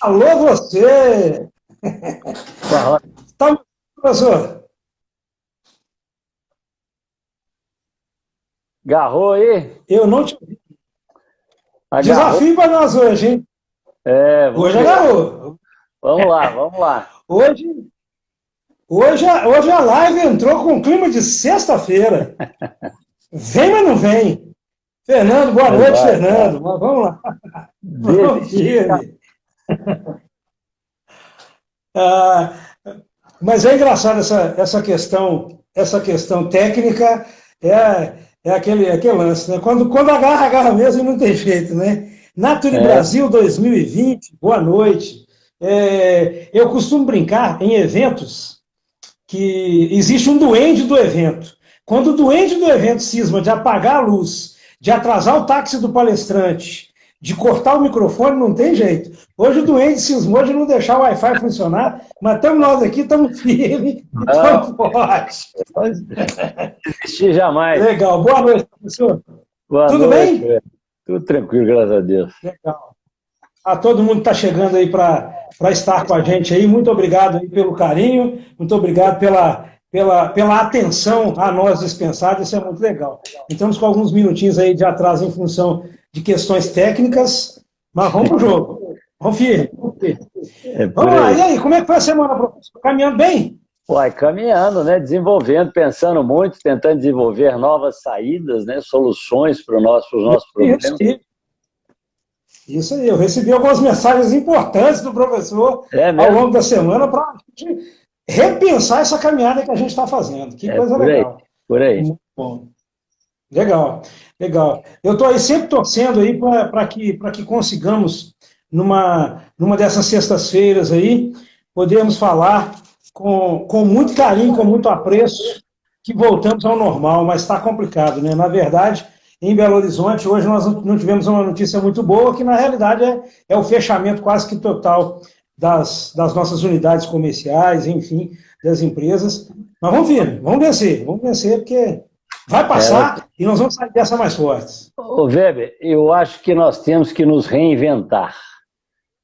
Alô, você! Fala. Tá, me ouvindo, professor? Agarrou aí? Eu não te ouvi. Agarrou? Desafio para nós hoje, hein? É, vamos Hoje ver. agarrou. Vamos lá, vamos lá. Hoje, hoje a live entrou com clima de sexta-feira. Vem, mas não vem. Fernando, boa Vai, noite, vai, vai. Fernando. Mas vamos lá. Vamos Deixa- firme. Ah, mas é engraçado essa questão técnica, aquele lance, né? Quando agarra, agarra mesmo e não tem jeito, né? Nature É, Brasil 2020, boa noite. Eu costumo brincar em eventos que existe um duende do evento. Quando o duende do evento cisma de apagar a luz, de atrasar o táxi do palestrante, de cortar o microfone, não tem jeito. Hoje o duende cismou de não deixar o Wi-Fi funcionar, mas estamos nós aqui, estamos firmes e estamos não, fortes. pode desistir jamais. Legal. Boa noite, professor. Boa Tudo noite, bem? velho. Tudo tranquilo, graças a Deus. Legal. A todo mundo que está chegando aí para estar com a gente aí. Muito obrigado aí pelo carinho, muito obrigado pela atenção a nós dispensados, isso é muito legal. Estamos com alguns minutinhos aí de atraso em função de questões técnicas, mas vamos pro jogo. Vamos firme. É por Vamos lá, aí. e aí, como é que foi a semana, professor? Caminhando bem? Uai, caminhando, né? Desenvolvendo, pensando muito, tentando desenvolver novas saídas, né? Soluções para os nossos Isso problemas. aí. Isso aí, eu recebi algumas mensagens importantes do professor É ao mesmo? longo da semana para repensar essa caminhada que a gente está fazendo. Que É coisa por aí, legal. por aí. Muito bom. Legal, legal. Eu estou aí sempre torcendo aí para que consigamos, numa dessas sextas-feiras aí, podermos falar com muito carinho, com muito apreço, que voltamos ao normal, mas está complicado, né? Na verdade, em Belo Horizonte, hoje nós não tivemos uma notícia muito boa, que na realidade é o fechamento quase que total das nossas unidades comerciais, enfim, das empresas. Mas vamos vencer, porque vai É, passar e nós vamos sair dessa mais fortes. ô Weber, eu acho que nós temos que nos reinventar,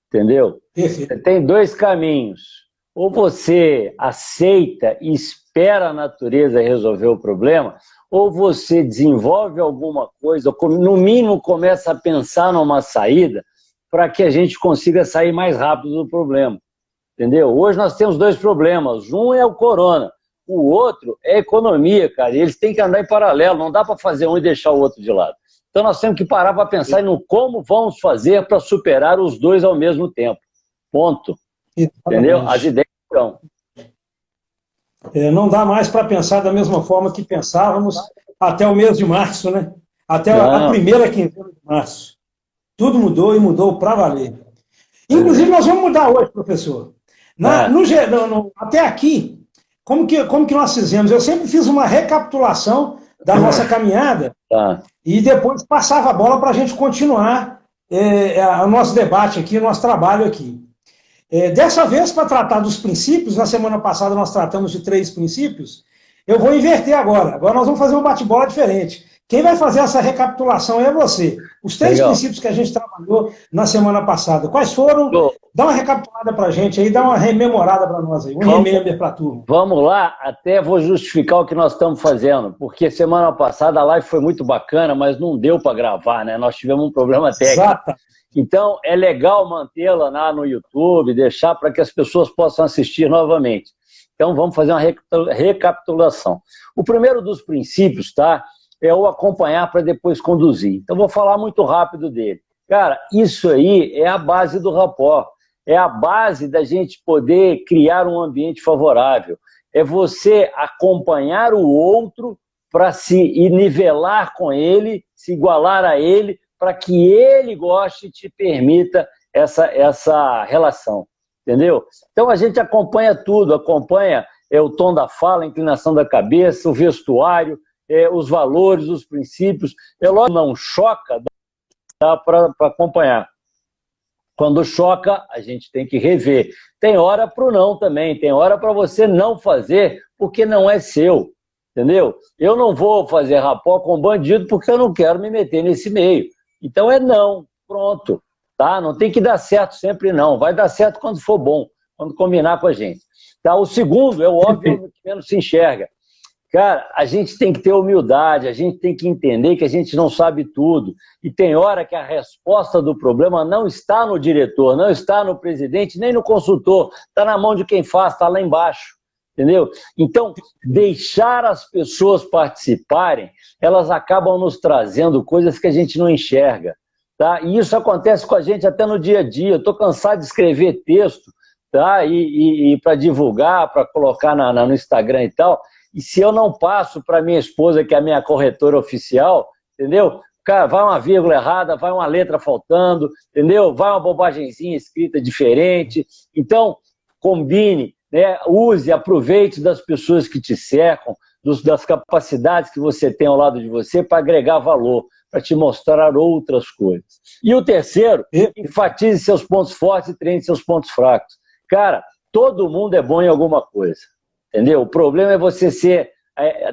entendeu? Você Perfeito. tem dois caminhos. Ou você aceita e espera a natureza resolver o problema, ou você desenvolve alguma coisa, ou no mínimo começa a pensar numa saída para que a gente consiga sair mais rápido do problema, entendeu? Hoje nós temos dois problemas. Um é o corona, o outro é a economia, cara. E eles têm que andar em paralelo, não dá para fazer um e deixar o outro de lado. Então nós temos que parar para pensar no como vamos fazer para superar os dois ao mesmo tempo. Ponto. Entendeu? As Exatamente. ideias estão. Não dá mais para pensar da mesma forma que pensávamos até o mês de março, né? Até a Não, primeira quinzena de março. Tudo mudou e mudou para valer. pois Inclusive, é. nós vamos mudar hoje, professor. Ah, Até aqui, como que nós fizemos? Eu sempre fiz uma recapitulação da nossa caminhada tá. e depois passava a bola para a gente continuar o nosso debate aqui, o nosso trabalho aqui. Dessa vez, para tratar dos princípios, na semana passada nós tratamos de 3 princípios, eu vou inverter agora. Agora nós vamos fazer um bate-bola diferente. Quem vai fazer essa recapitulação é você. Os 3 Legal. princípios que a gente trabalhou na semana passada, quais foram? Bom, Dá uma recapitulada para a gente aí, dá uma rememorada para nós aí, um vamos, remember para a turma. vamos lá, até vou justificar o que nós estamos fazendo, porque semana passada a live foi muito bacana, mas não deu para gravar, né? Nós tivemos um problema técnico. Exata. Então, é legal mantê-la lá no YouTube, deixar para que as pessoas possam assistir novamente. Então, vamos fazer uma recapitulação. O primeiro dos princípios, tá? É o acompanhar para depois conduzir. Então, vou falar muito rápido dele. Cara, isso aí é a base do rapport. É a base da gente poder criar um ambiente favorável. É você acompanhar o outro para se nivelar com ele, se igualar a ele, para que ele goste e te permita essa relação, entendeu? Então a gente acompanha tudo, acompanha o tom da fala, a inclinação da cabeça, o vestuário, os valores, os princípios. Lógico, não choca, dá para acompanhar. Quando choca, a gente tem que rever. Tem hora para o não também, tem hora para você não fazer porque não é seu, entendeu? Eu não vou fazer rapport com bandido porque eu não quero me meter nesse meio. Então é não, pronto, tá? Não tem que dar certo sempre, não. Vai dar certo quando for bom, quando combinar com a gente. Tá? O segundo é o óbvio que menos se enxerga. Cara, a gente tem que ter humildade, a gente tem que entender que a gente não sabe tudo. E tem hora que a resposta do problema não está no diretor, não está no presidente, nem no consultor. Está na mão de quem faz, está lá embaixo. Entendeu? Então, deixar as pessoas participarem, elas acabam nos trazendo coisas que a gente não enxerga. Tá? E isso acontece com a gente até no dia a dia. Eu estou cansado de escrever texto, tá? E para divulgar, para colocar no Instagram e tal. E se eu não passo para minha esposa, que é a minha corretora oficial, entendeu? Cara, vai uma vírgula errada, vai uma letra faltando, entendeu? Vai uma bobagemzinha escrita diferente. Então, combine, né? Use, aproveite das pessoas que te cercam, das capacidades que você tem ao lado de você para agregar valor, para te mostrar outras coisas. E o terceiro, enfatize seus pontos fortes e treine seus pontos fracos. Cara, todo mundo é bom em alguma coisa. Entendeu? O problema é você ser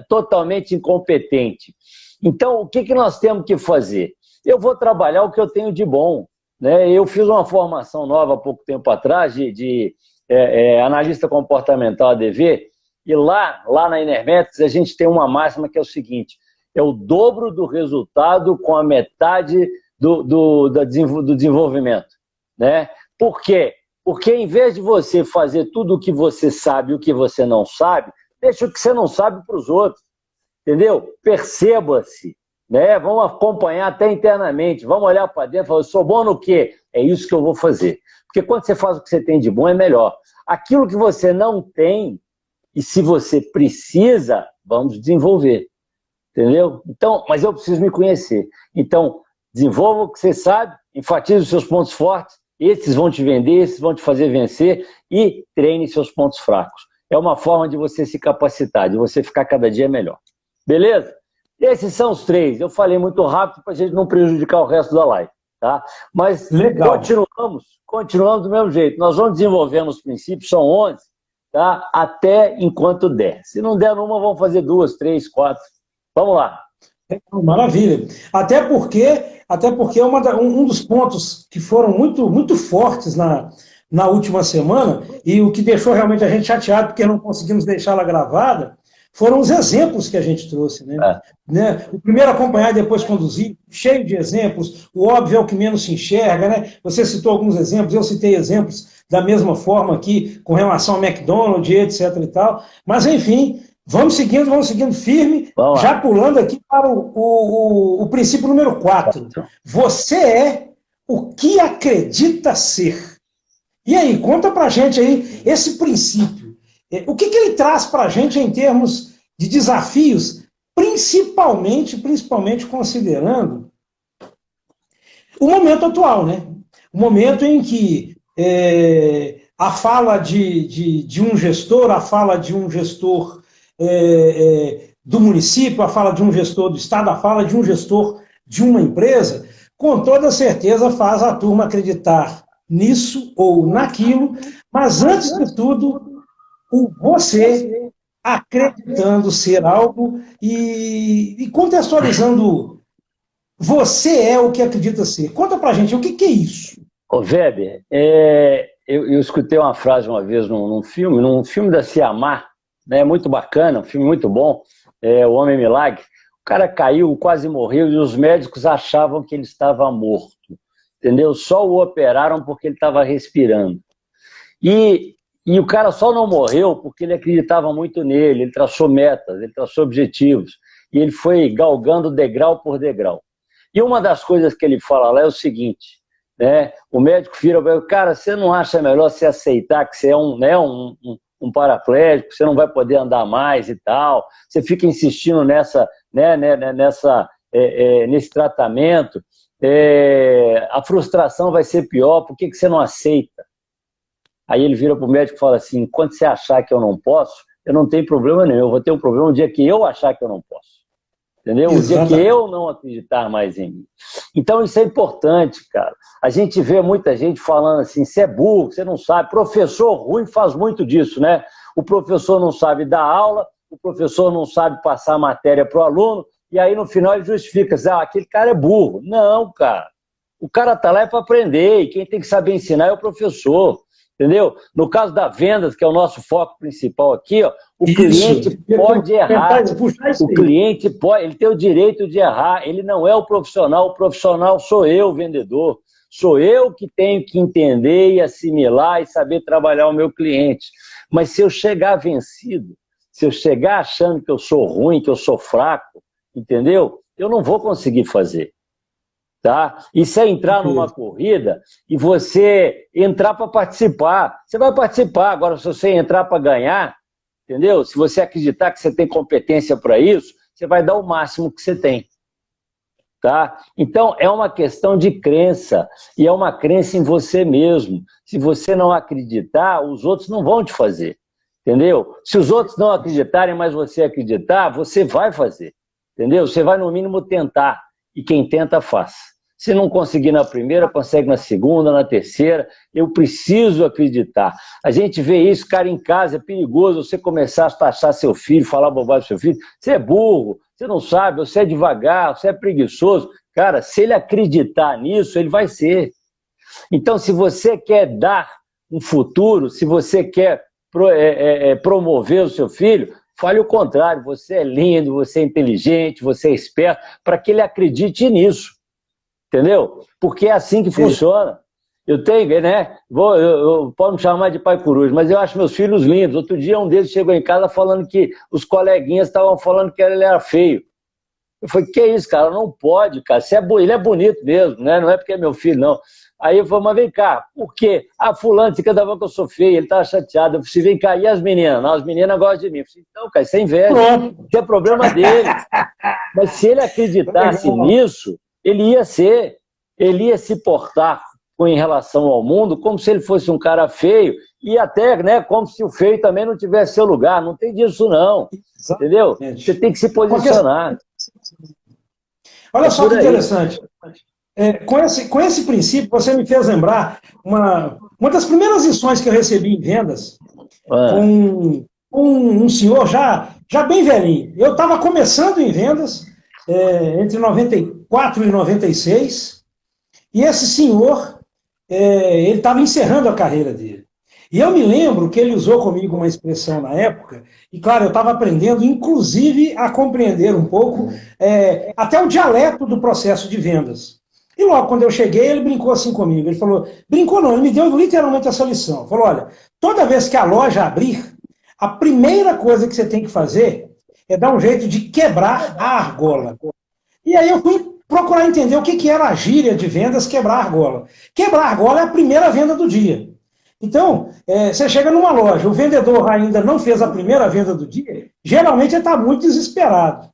totalmente incompetente. Então, o que nós temos que fazer? Eu vou trabalhar o que eu tenho de bom. Né? Eu fiz uma formação nova há pouco tempo atrás de analista comportamental ADV, e lá na Enermetics a gente tem uma máxima que é o seguinte: é o dobro do resultado com a metade do desenvolvimento. Né? Por quê? Porque em vez de você fazer tudo o que você sabe e o que você não sabe, deixa o que você não sabe para os outros, entendeu? Perceba-se, né? Vamos acompanhar até internamente, vamos olhar para dentro e falar, eu sou bom no quê? É isso que eu vou fazer. Porque quando você faz o que você tem de bom, é melhor. Aquilo que você não tem, e se você precisa, vamos desenvolver, entendeu? Então, mas eu preciso me conhecer. Então, desenvolva o que você sabe, enfatize os seus pontos fortes, esses vão te vender, esses vão te fazer vencer, e treine seus pontos fracos. É uma forma de você se capacitar, de você ficar cada dia melhor. Beleza? Esses são os três. Eu falei muito rápido para a gente não prejudicar o resto da live. Tá? Mas legal. Continuamos do mesmo jeito. Nós vamos desenvolvendo os princípios, são 11, tá? Até enquanto der. Se não der numa, vamos fazer 2, 3, 4. Vamos lá. Maravilha. Até porque um dos pontos que foram muito fortes na última semana, e o que deixou realmente a gente chateado, porque não conseguimos deixá-la gravada, foram os exemplos que a gente trouxe. Né? O primeiro acompanhar e depois conduzir, cheio de exemplos, o óbvio é o que menos se enxerga. Né? Você citou alguns exemplos, eu citei exemplos da mesma forma aqui, com relação ao McDonald's, etc. e tal. Mas, enfim, vamos seguindo firme, já pulando aqui para o princípio número 4. Você é o que acredita ser. E aí, conta pra gente aí esse princípio. O que ele traz pra gente em termos de desafios, principalmente considerando o momento atual, né? O momento em que a fala de um gestor, a fala de um gestor do município, a fala de um gestor do estado, a fala de um gestor de uma empresa, com toda certeza faz a turma acreditar nisso ou naquilo, mas antes de tudo, você acreditando ser algo e contextualizando, você é o que acredita ser. Conta pra gente, o que é isso? Ô Weber, eu escutei uma frase uma vez num filme da Ciamar, né, muito bacana, um filme muito bom, O Homem Milagre. O cara caiu, quase morreu, e os médicos achavam que ele estava morto, entendeu? Só o operaram porque ele estava respirando. E o cara só não morreu porque ele acreditava muito nele, ele traçou metas, ele traçou objetivos, e ele foi galgando degrau por degrau. E uma das coisas que ele fala lá é o seguinte, né? O médico vira para ele, cara, você não acha melhor você aceitar que você é um paraplégico, você não vai poder andar mais e tal, você fica insistindo nesse tratamento, a frustração vai ser pior, por que você não aceita? Aí ele vira para o médico e fala assim, quando você achar que eu não posso, eu não tenho problema nenhum, eu vou ter um problema no dia que eu achar que eu não posso. Entendeu? O dia que eu não acreditar mais em mim. Então isso é importante, cara. A gente vê muita gente falando assim, você é burro, você não sabe. Professor ruim faz muito disso, né? O professor não sabe dar aula, o professor não sabe passar a matéria para o aluno, e aí no final ele justifica, aquele cara é burro. Não, cara. O cara está lá para aprender, e quem tem que saber ensinar é o professor, entendeu? No caso da vendas, que é o nosso foco principal aqui, ó, o cliente pode errar. O cliente pode, ele tem o direito de errar, ele não é o profissional sou eu, o vendedor. Sou eu que tenho que entender e assimilar e saber trabalhar o meu cliente. Mas se eu chegar vencido, se eu chegar achando que eu sou ruim, que eu sou fraco, entendeu? Eu não vou conseguir fazer. Tá? Isso é entrar numa corrida e você entrar para participar. Você vai participar. Agora, se você entrar para ganhar, entendeu? Se você acreditar que você tem competência para isso, você vai dar o máximo que você tem. Tá? Então, é uma questão de crença, e é uma crença em você mesmo. Se você não acreditar, os outros não vão te fazer. Entendeu? Se os outros não acreditarem, mas você acreditar, você vai fazer. Entendeu? Você vai, no mínimo, tentar. E quem tenta, faz. Se não conseguir na primeira, consegue na segunda, na terceira. Eu preciso acreditar. A gente vê isso, cara, em casa, é perigoso você começar a taxar seu filho, falar bobagem do seu filho. Você é burro, você não sabe, você é devagar, você é preguiçoso. Cara, se ele acreditar nisso, ele vai ser. Então, se você quer dar um futuro, se você quer promover o seu filho, fale o contrário, você é lindo, você é inteligente, você é esperto, para que ele acredite nisso, entendeu? Porque é assim que funciona. Eu tenho, né, pode me chamar de pai coruja, mas eu acho meus filhos lindos. Outro dia um deles chegou em casa falando que os coleguinhas estavam falando que ele era feio. Eu falei, que isso, cara? Não pode, cara. Ele é bonito mesmo, né? Não é porque é meu filho, não. Aí eu falei, mas vem cá, por quê? Ah, fulano, você cada vez que eu sou feio, ele tava chateado. Eu falei, vem cá, e as meninas? Não, as meninas gostam de mim. Eu falei, então, cara, isso é inveja. Isso é problema dele. Mas se ele acreditasse nisso, ele ia se portar em relação ao mundo como se ele fosse um cara feio e até, né, como se o feio também não tivesse seu lugar. Não tem disso, não. Entendeu? Você tem que se posicionar. Olha só que interessante. Com esse princípio, você me fez lembrar uma das primeiras lições que eu recebi em vendas com um senhor já bem velhinho. Eu estava começando em vendas entre 94 e 96, e esse senhor, ele estava encerrando a carreira dele. E eu me lembro que ele usou comigo uma expressão na época, e claro, eu estava aprendendo, inclusive, a compreender um pouco até o dialeto do processo de vendas. E logo quando eu cheguei, ele brincou assim comigo. Ele falou, brincou não, ele me deu literalmente essa lição. Falou, olha, toda vez que a loja abrir, a primeira coisa que você tem que fazer é dar um jeito de quebrar a argola. E aí eu fui procurar entender o que era a gíria de vendas, quebrar a argola. Quebrar a argola é a primeira venda do dia. Então, você chega numa loja, o vendedor ainda não fez a primeira venda do dia, geralmente ele está muito desesperado.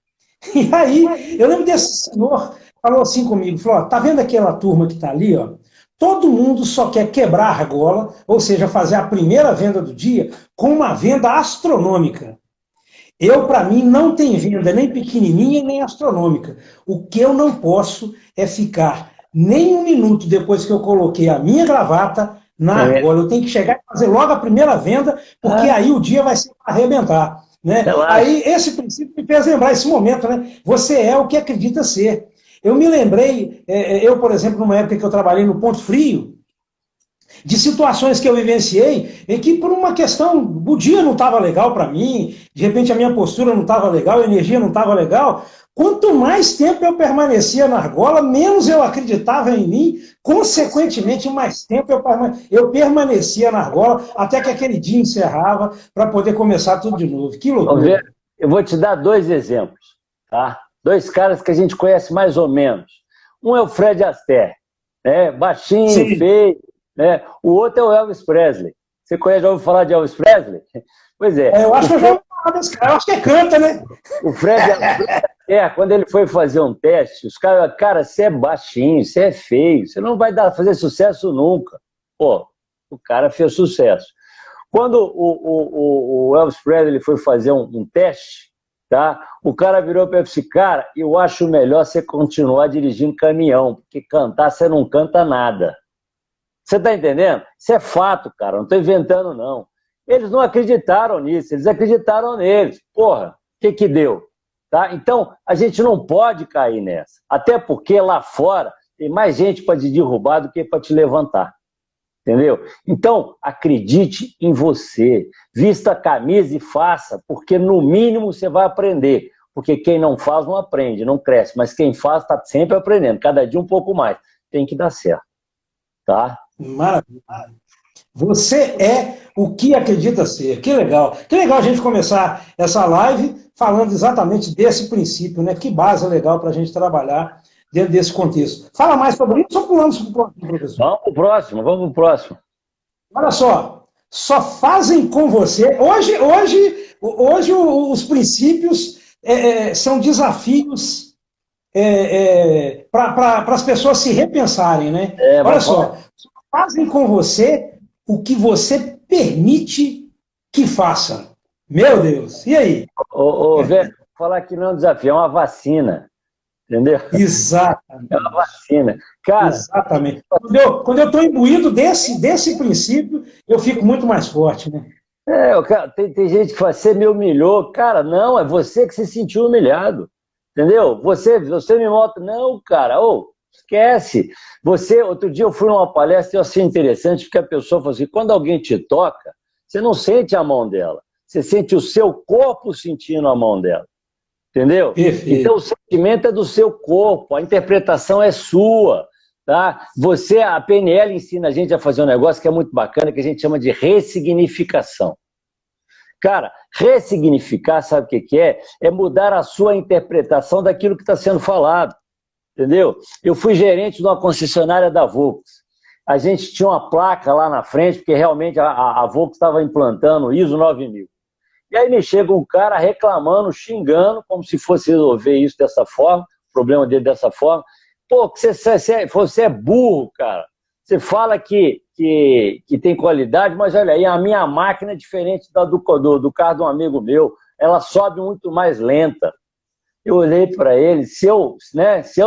E aí, eu lembro desse senhor, falou assim comigo, falou, ó, tá vendo aquela turma que está ali, ó? Todo mundo só quer quebrar a argola, ou seja, fazer a primeira venda do dia com uma venda astronômica. Para mim, não tem venda nem pequenininha nem astronômica. O que eu não posso é ficar nem um minuto depois que eu coloquei a minha gravata na argola. Eu tenho que chegar e fazer logo a primeira venda, porque aí o dia vai ser para arrebentar. Né? Aí esse princípio me fez lembrar esse momento, né? Você é o que acredita ser. Eu me lembrei, por exemplo, numa época que eu trabalhei no Ponto Frio, de situações que eu vivenciei em que por uma questão, o dia não estava legal para mim, de repente a minha postura não estava legal, a energia não estava legal. Quanto mais tempo eu permanecia na argola, menos eu acreditava em mim, consequentemente, mais tempo eu permanecia na argola, até que aquele dia encerrava para poder começar tudo de novo. Que loucura. Eu vou te dar dois exemplos, tá? Dois caras que a gente conhece mais ou menos. Um é o Fred Astaire, né? Baixinho, sim, feio, né? O outro é o Elvis Presley. Você já ouviu falar de Elvis Presley? Pois é. Eu acho que eu já ouvi falar desse cara. Eu acho que canta, né? O Fred quando ele foi fazer um teste, os caras, cara, você é baixinho, você é feio, você não vai fazer sucesso nunca. Pô, o cara fez sucesso. Quando o Elvis Presley foi fazer um teste, tá? O cara virou para ele e disse, cara, eu acho melhor você continuar dirigindo caminhão, porque cantar você não canta nada. Você tá entendendo? Isso é fato, cara, não estou inventando, não. Eles não acreditaram nisso, eles acreditaram neles. Porra, o que deu? Tá? Então, a gente não pode cair nessa. Até porque lá fora tem mais gente para te derrubar do que para te levantar. Entendeu? Então, acredite em você. Vista a camisa e faça, porque no mínimo você vai aprender. Porque quem não faz não aprende, não cresce. Mas quem faz está sempre aprendendo, cada dia um pouco mais. Tem que dar certo. Tá? Maravilha. Você é o que acredita ser. Que legal. Que legal a gente começar essa live falando exatamente desse princípio, né? Que base legal para a gente trabalhar dentro desse contexto. Fala mais sobre isso ou pulamos para o próximo, professor? Vamos para o próximo. Olha só fazem com você. Hoje os princípios são desafios para as pessoas se repensarem, né? Olha só fazem com você o que você permite que façam. Meu Deus, e aí? Velho, falar que não é um desafio, é uma vacina. Entendeu? Exatamente. É uma vacina. Cara, exatamente. Quando eu estou imbuído desse princípio, eu fico muito mais forte, né? Cara, tem gente que fala, você me humilhou. Cara, não, é você que se sentiu humilhado. Entendeu? Você me mostra. Não, cara, esquece. Outro dia eu fui numa palestra e eu achei interessante, porque a pessoa falou assim, quando alguém te toca, você não sente a mão dela. Você sente o seu corpo sentindo a mão dela. Entendeu? Perfeito. Então o sentimento é do seu corpo, a interpretação é sua. Tá? A PNL ensina a gente a fazer um negócio que é muito bacana, que a gente chama de ressignificação. Cara, ressignificar, sabe o que é? É mudar a sua interpretação daquilo que está sendo falado. Entendeu? Eu fui gerente de uma concessionária da Volks. A gente tinha uma placa lá na frente, porque realmente a Volks estava implantando o ISO 9000. E aí me chega um cara reclamando, xingando, como se fosse resolver isso dessa forma, o problema dele dessa forma. Pô, você é burro, cara. Você fala que tem qualidade, mas olha aí, a minha máquina é diferente do carro de um amigo meu. Ela sobe muito mais lenta. Eu olhei para ele, se eu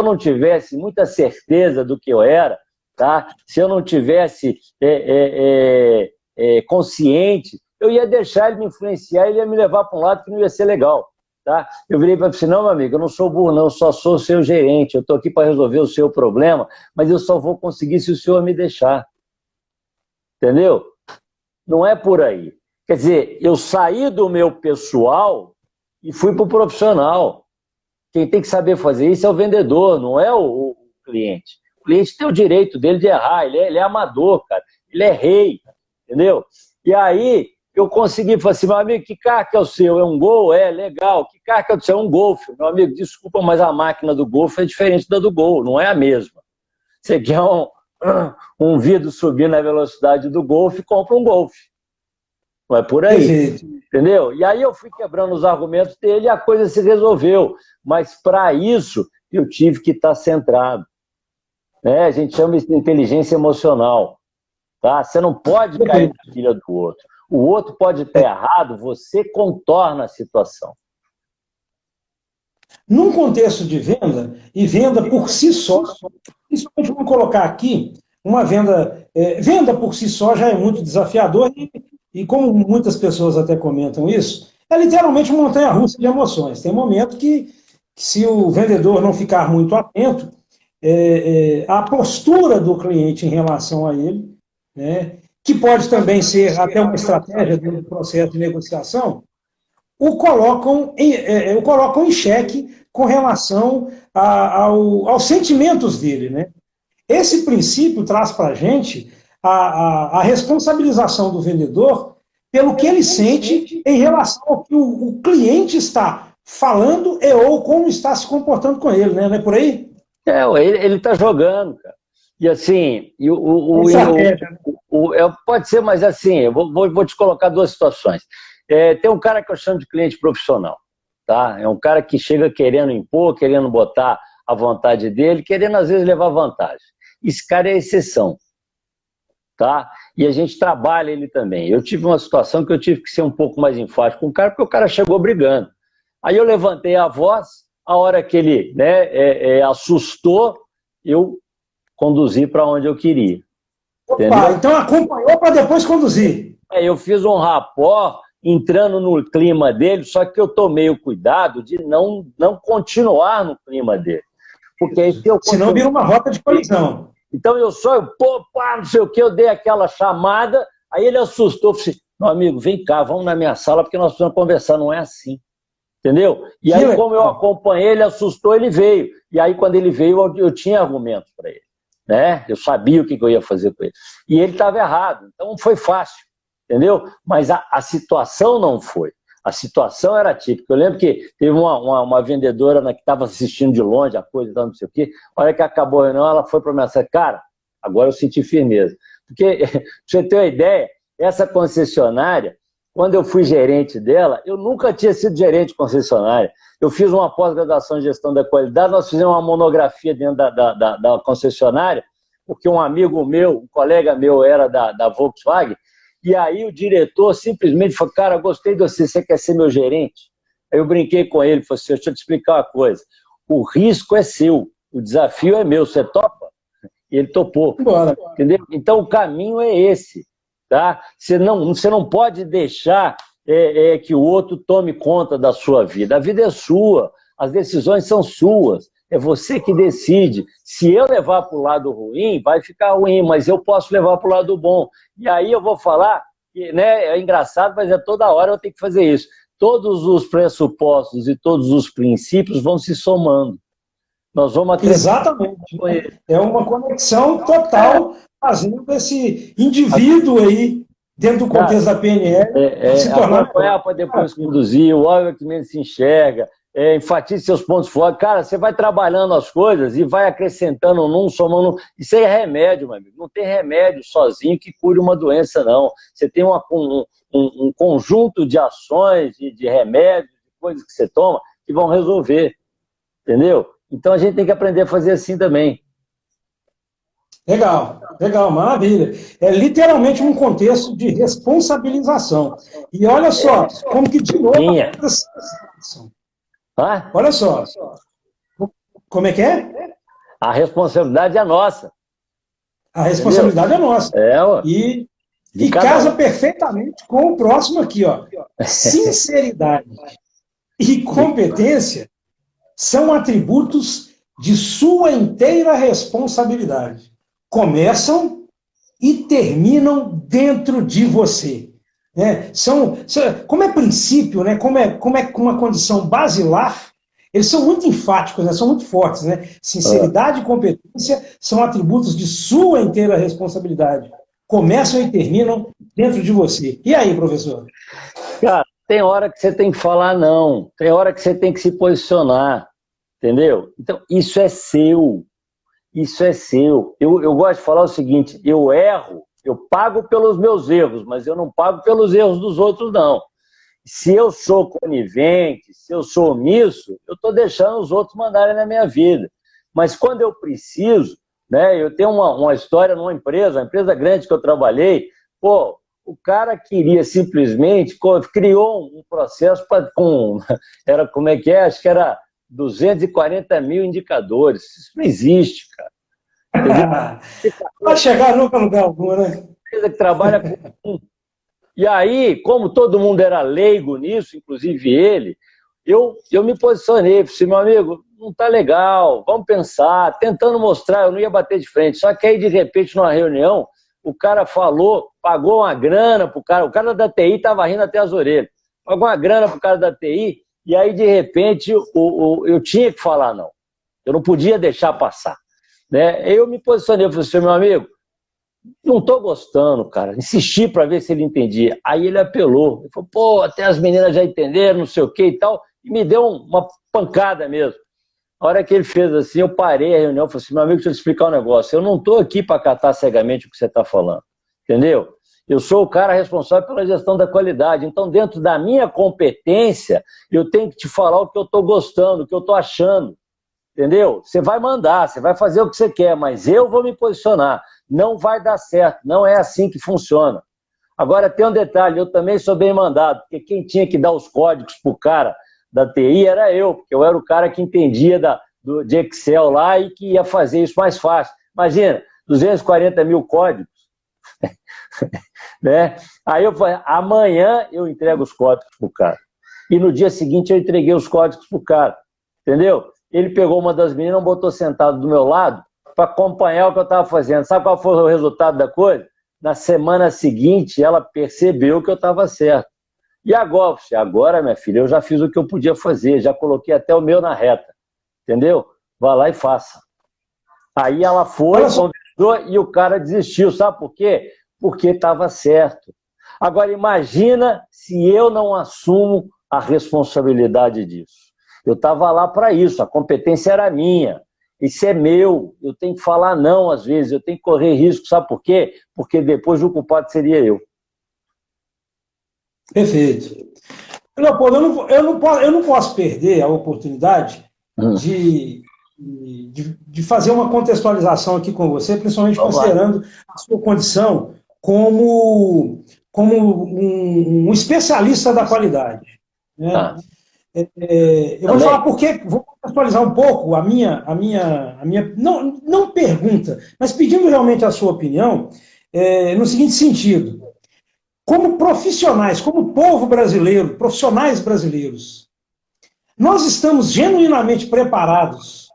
não tivesse muita certeza do que eu era, tá? Se eu não tivesse consciente, eu ia deixar ele me influenciar, ele ia me levar para um lado que não ia ser legal. Tá? Eu virei para ele e disse, não, meu amigo, eu não sou burro, não, eu só sou o seu gerente, eu estou aqui para resolver o seu problema, mas eu só vou conseguir se o senhor me deixar. Entendeu? Não é por aí. Quer dizer, eu saí do meu pessoal e fui para o profissional. Quem tem que saber fazer isso é o vendedor, não é o cliente. O cliente tem o direito dele de errar, ele é amador, cara, ele é rei, entendeu? E aí eu consegui falar assim, meu amigo, que carro que é o seu? É um Gol? É, legal. Que carro que é o seu? É um Golf. Meu amigo, desculpa, mas a máquina do Golf é diferente da do Gol, não é a mesma. Você quer um vidro subir na velocidade do Golf, compra um Golf. Não é por aí, entendeu? E aí eu fui quebrando os argumentos dele e a coisa se resolveu. Mas para isso eu tive que estar centrado. A gente chama isso de inteligência emocional. Tá? Você não pode cair na pilha do outro. O outro pode estar errado, você contorna a situação. Num contexto de venda, e venda por si só, principalmente vamos colocar aqui, uma venda por si só já é muito desafiador, e como muitas pessoas até comentam isso, é literalmente uma montanha-russa de emoções. Tem momento que se o vendedor não ficar muito atento, a postura do cliente em relação a ele, né, que pode também ser até uma estratégia do processo de negociação, o colocam em xeque com relação aos sentimentos dele, né? Esse princípio traz para a gente a responsabilização do vendedor pelo que ele sente em relação ao que o cliente está falando ou como está se comportando com ele, né? Não é por aí? Ele está jogando, cara. E assim, pode ser, mas assim, eu vou te colocar duas situações. Tem um cara que eu chamo de cliente profissional, tá? É um cara que chega querendo impor, querendo botar a vontade dele, querendo às vezes levar vantagem. Esse cara é a exceção, tá? E a gente trabalha ele também. Eu tive uma situação que eu tive que ser um pouco mais enfático com o cara, porque o cara chegou brigando. Aí eu levantei a voz, a hora que ele assustou, eu conduzi para onde eu queria. Opa, entendeu? Então acompanhou para depois conduzir. Eu fiz um rapport entrando no clima dele, só que eu tomei o cuidado de não continuar no clima dele. Porque aí se eu senão vira uma rota de colisão. Então eu só, pô, pá, não sei o que, eu dei aquela chamada, aí ele assustou, falei assim, meu amigo, vem cá, vamos na minha sala, porque nós precisamos conversar, não é assim. Entendeu? E aí, como eu acompanhei, ele assustou, ele veio. E aí, quando ele veio, eu tinha argumentos para ele. Né? Eu sabia o que eu ia fazer com ele. E ele estava errado, então foi fácil. Entendeu? Mas a situação não foi. A situação era típica. Eu lembro que teve uma vendedora que estava assistindo de longe a coisa, não sei o quê. A hora que acabou a reunião, ela foi para mim e disse, cara, agora eu senti firmeza. Porque, para você ter uma ideia, essa concessionária, quando eu fui gerente dela, eu nunca tinha sido gerente de concessionária. Eu fiz uma pós-graduação em gestão da qualidade, nós fizemos uma monografia dentro da concessionária, porque um amigo meu, um colega meu era da Volkswagen, e aí o diretor simplesmente falou, cara, gostei de você, você quer ser meu gerente? Aí eu brinquei com ele, falei assim, deixa eu te explicar uma coisa, o risco é seu, o desafio é meu, você topa? E ele topou. Bora. Entendeu? Então o caminho é esse. Tá? Você não pode deixar que o outro tome conta da sua vida. A vida é sua, as decisões são suas, é você que decide. Se eu levar para o lado ruim, vai ficar ruim, mas eu posso levar para o lado bom. E aí eu vou falar, que, né, é engraçado, mas é toda hora eu tenho que fazer isso. Todos os pressupostos e todos os princípios vão se somando. Nós vamos Exatamente. É uma conexão total, fazendo esse indivíduo aí, dentro do contexto da PNL, se tornar... Acompanhar para depois conduzir, o óleo que menos se enxerga, enfatize seus pontos fortes. Cara, você vai trabalhando as coisas e vai acrescentando num, somando... Isso aí é remédio, meu amigo. Não tem remédio sozinho que cure uma doença, não. Você tem um conjunto de ações, de remédios, de coisas que você toma, que vão resolver. Entendeu? Então a gente tem que aprender a fazer assim também. Legal, legal, maravilha. É literalmente um contexto de responsabilização. E olha só, como que de novo... Olha só, como é que é? A responsabilidade é nossa. A responsabilidade é nossa. E casa perfeitamente com o próximo aqui, ó. Sinceridade e competência são atributos de sua inteira responsabilidade. Começam e terminam dentro de você. Né? Como é princípio, né? como é uma condição basilar, eles são muito enfáticos, né? São muito fortes. Né? Sinceridade e competência são atributos de sua inteira responsabilidade. Começam e terminam dentro de você. E aí, professor? Cara, tem hora que você tem que falar não, tem hora que você tem que se posicionar, entendeu? Então, isso é seu, isso é seu. Eu gosto de falar o seguinte, eu erro, eu pago pelos meus erros, mas eu não pago pelos erros dos outros, não. Se eu sou conivente, se eu sou omisso, eu estou deixando os outros mandarem na minha vida. Mas quando eu preciso, né, eu tenho uma história numa empresa, uma empresa grande que eu trabalhei, pô, o cara queria simplesmente, criou um processo era, como é que é? Acho que era 240 mil indicadores. Isso não existe, cara. Vai chegar nunca a lugar algum, né? Empresa que trabalha com... E aí, como todo mundo era leigo nisso, inclusive ele, eu me posicionei, falei assim, meu amigo, não tá legal, vamos pensar, tentando mostrar, eu não ia bater de frente. Só que aí, de repente, numa reunião, o cara falou, pagou uma grana pro cara, o cara da TI estava rindo até as orelhas, pagou uma grana pro cara da TI, e aí, de repente, eu tinha que falar não. Eu não podia deixar passar. Né? Eu me posicionei, eu falei assim, meu amigo, não estou gostando, cara. Insisti para ver se ele entendia. Aí ele apelou. Ele falou, pô, até as meninas já entenderam, não sei o que e tal. E me deu uma pancada mesmo. A hora que ele fez assim, eu parei a reunião e falei assim, meu amigo, deixa eu te explicar um negócio. Eu não estou aqui para catar cegamente o que você está falando. Entendeu? Eu sou o cara responsável pela gestão da qualidade. Então, dentro da minha competência, eu tenho que te falar o que eu estou gostando, o que eu estou achando. Entendeu? Você vai mandar, você vai fazer o que você quer, mas eu vou me posicionar. Não vai dar certo, não é assim que funciona. Agora tem um detalhe, eu também sou bem mandado, porque quem tinha que dar os códigos para o cara da TI era eu, porque eu era o cara que entendia de Excel lá e que ia fazer isso mais fácil. Imagina, 240 mil códigos. Né? Aí eu falei, amanhã eu entrego os códigos para o cara. E no dia seguinte eu entreguei os códigos para o cara. Entendeu? ele pegou uma das meninas, botou sentado do meu lado para acompanhar o que eu estava fazendo. Sabe qual foi o resultado da coisa? Na semana seguinte, ela percebeu que eu estava certo. E agora? Agora, minha filha, eu já fiz o que eu podia fazer, já coloquei até o meu na reta. Entendeu? Vá lá e faça. Aí ela foi, conversou e o cara desistiu. Sabe por quê? Porque estava certo. Agora, imagina se eu não assumo a responsabilidade disso. Eu estava lá para isso, a competência era minha. Isso é meu, eu tenho que falar não às vezes, eu tenho que correr risco, sabe por quê? Porque depois o culpado seria eu. Perfeito. Leopoldo, eu não posso perder a oportunidade de fazer uma contextualização aqui com você, principalmente considerando a sua condição como um especialista da qualidade. Né? Eu vou falar porque, vou contextualizar um pouco a minha não pergunta, mas pedindo realmente a sua opinião, no seguinte sentido: como profissionais, como povo brasileiro, profissionais brasileiros, nós estamos genuinamente preparados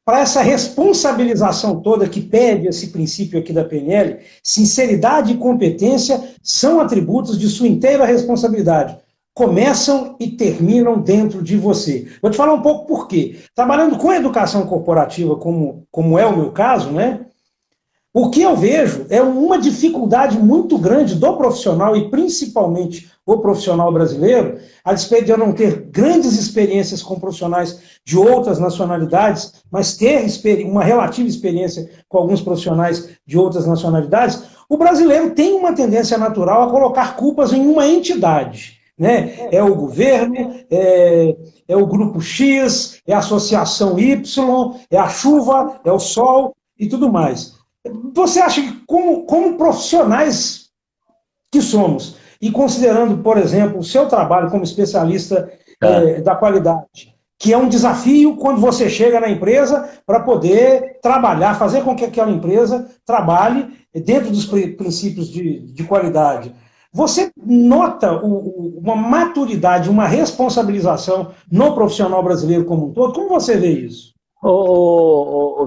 para essa responsabilização toda que pede esse princípio aqui da PNL? Sinceridade e competência são atributos de sua inteira responsabilidade. Começam e terminam dentro de você. Vou te falar um pouco por quê. Trabalhando com educação corporativa, como é o meu caso, né? O que eu vejo é uma dificuldade muito grande do profissional, e principalmente o profissional brasileiro, a despeito de eu não ter grandes experiências com profissionais de outras nacionalidades, mas ter uma relativa experiência com alguns profissionais de outras nacionalidades, o brasileiro tem uma tendência natural a colocar culpas em uma entidade. Né? É o governo, é o grupo X, é a associação Y, é a chuva, é o sol e tudo mais. Você acha que, como profissionais que somos, e considerando, por exemplo, o seu trabalho como especialista da qualidade, que é um desafio quando você chega na empresa para poder trabalhar, fazer com que aquela empresa trabalhe dentro dos princípios de qualidade, você nota uma maturidade, uma responsabilização no profissional brasileiro como um todo? Como você vê isso?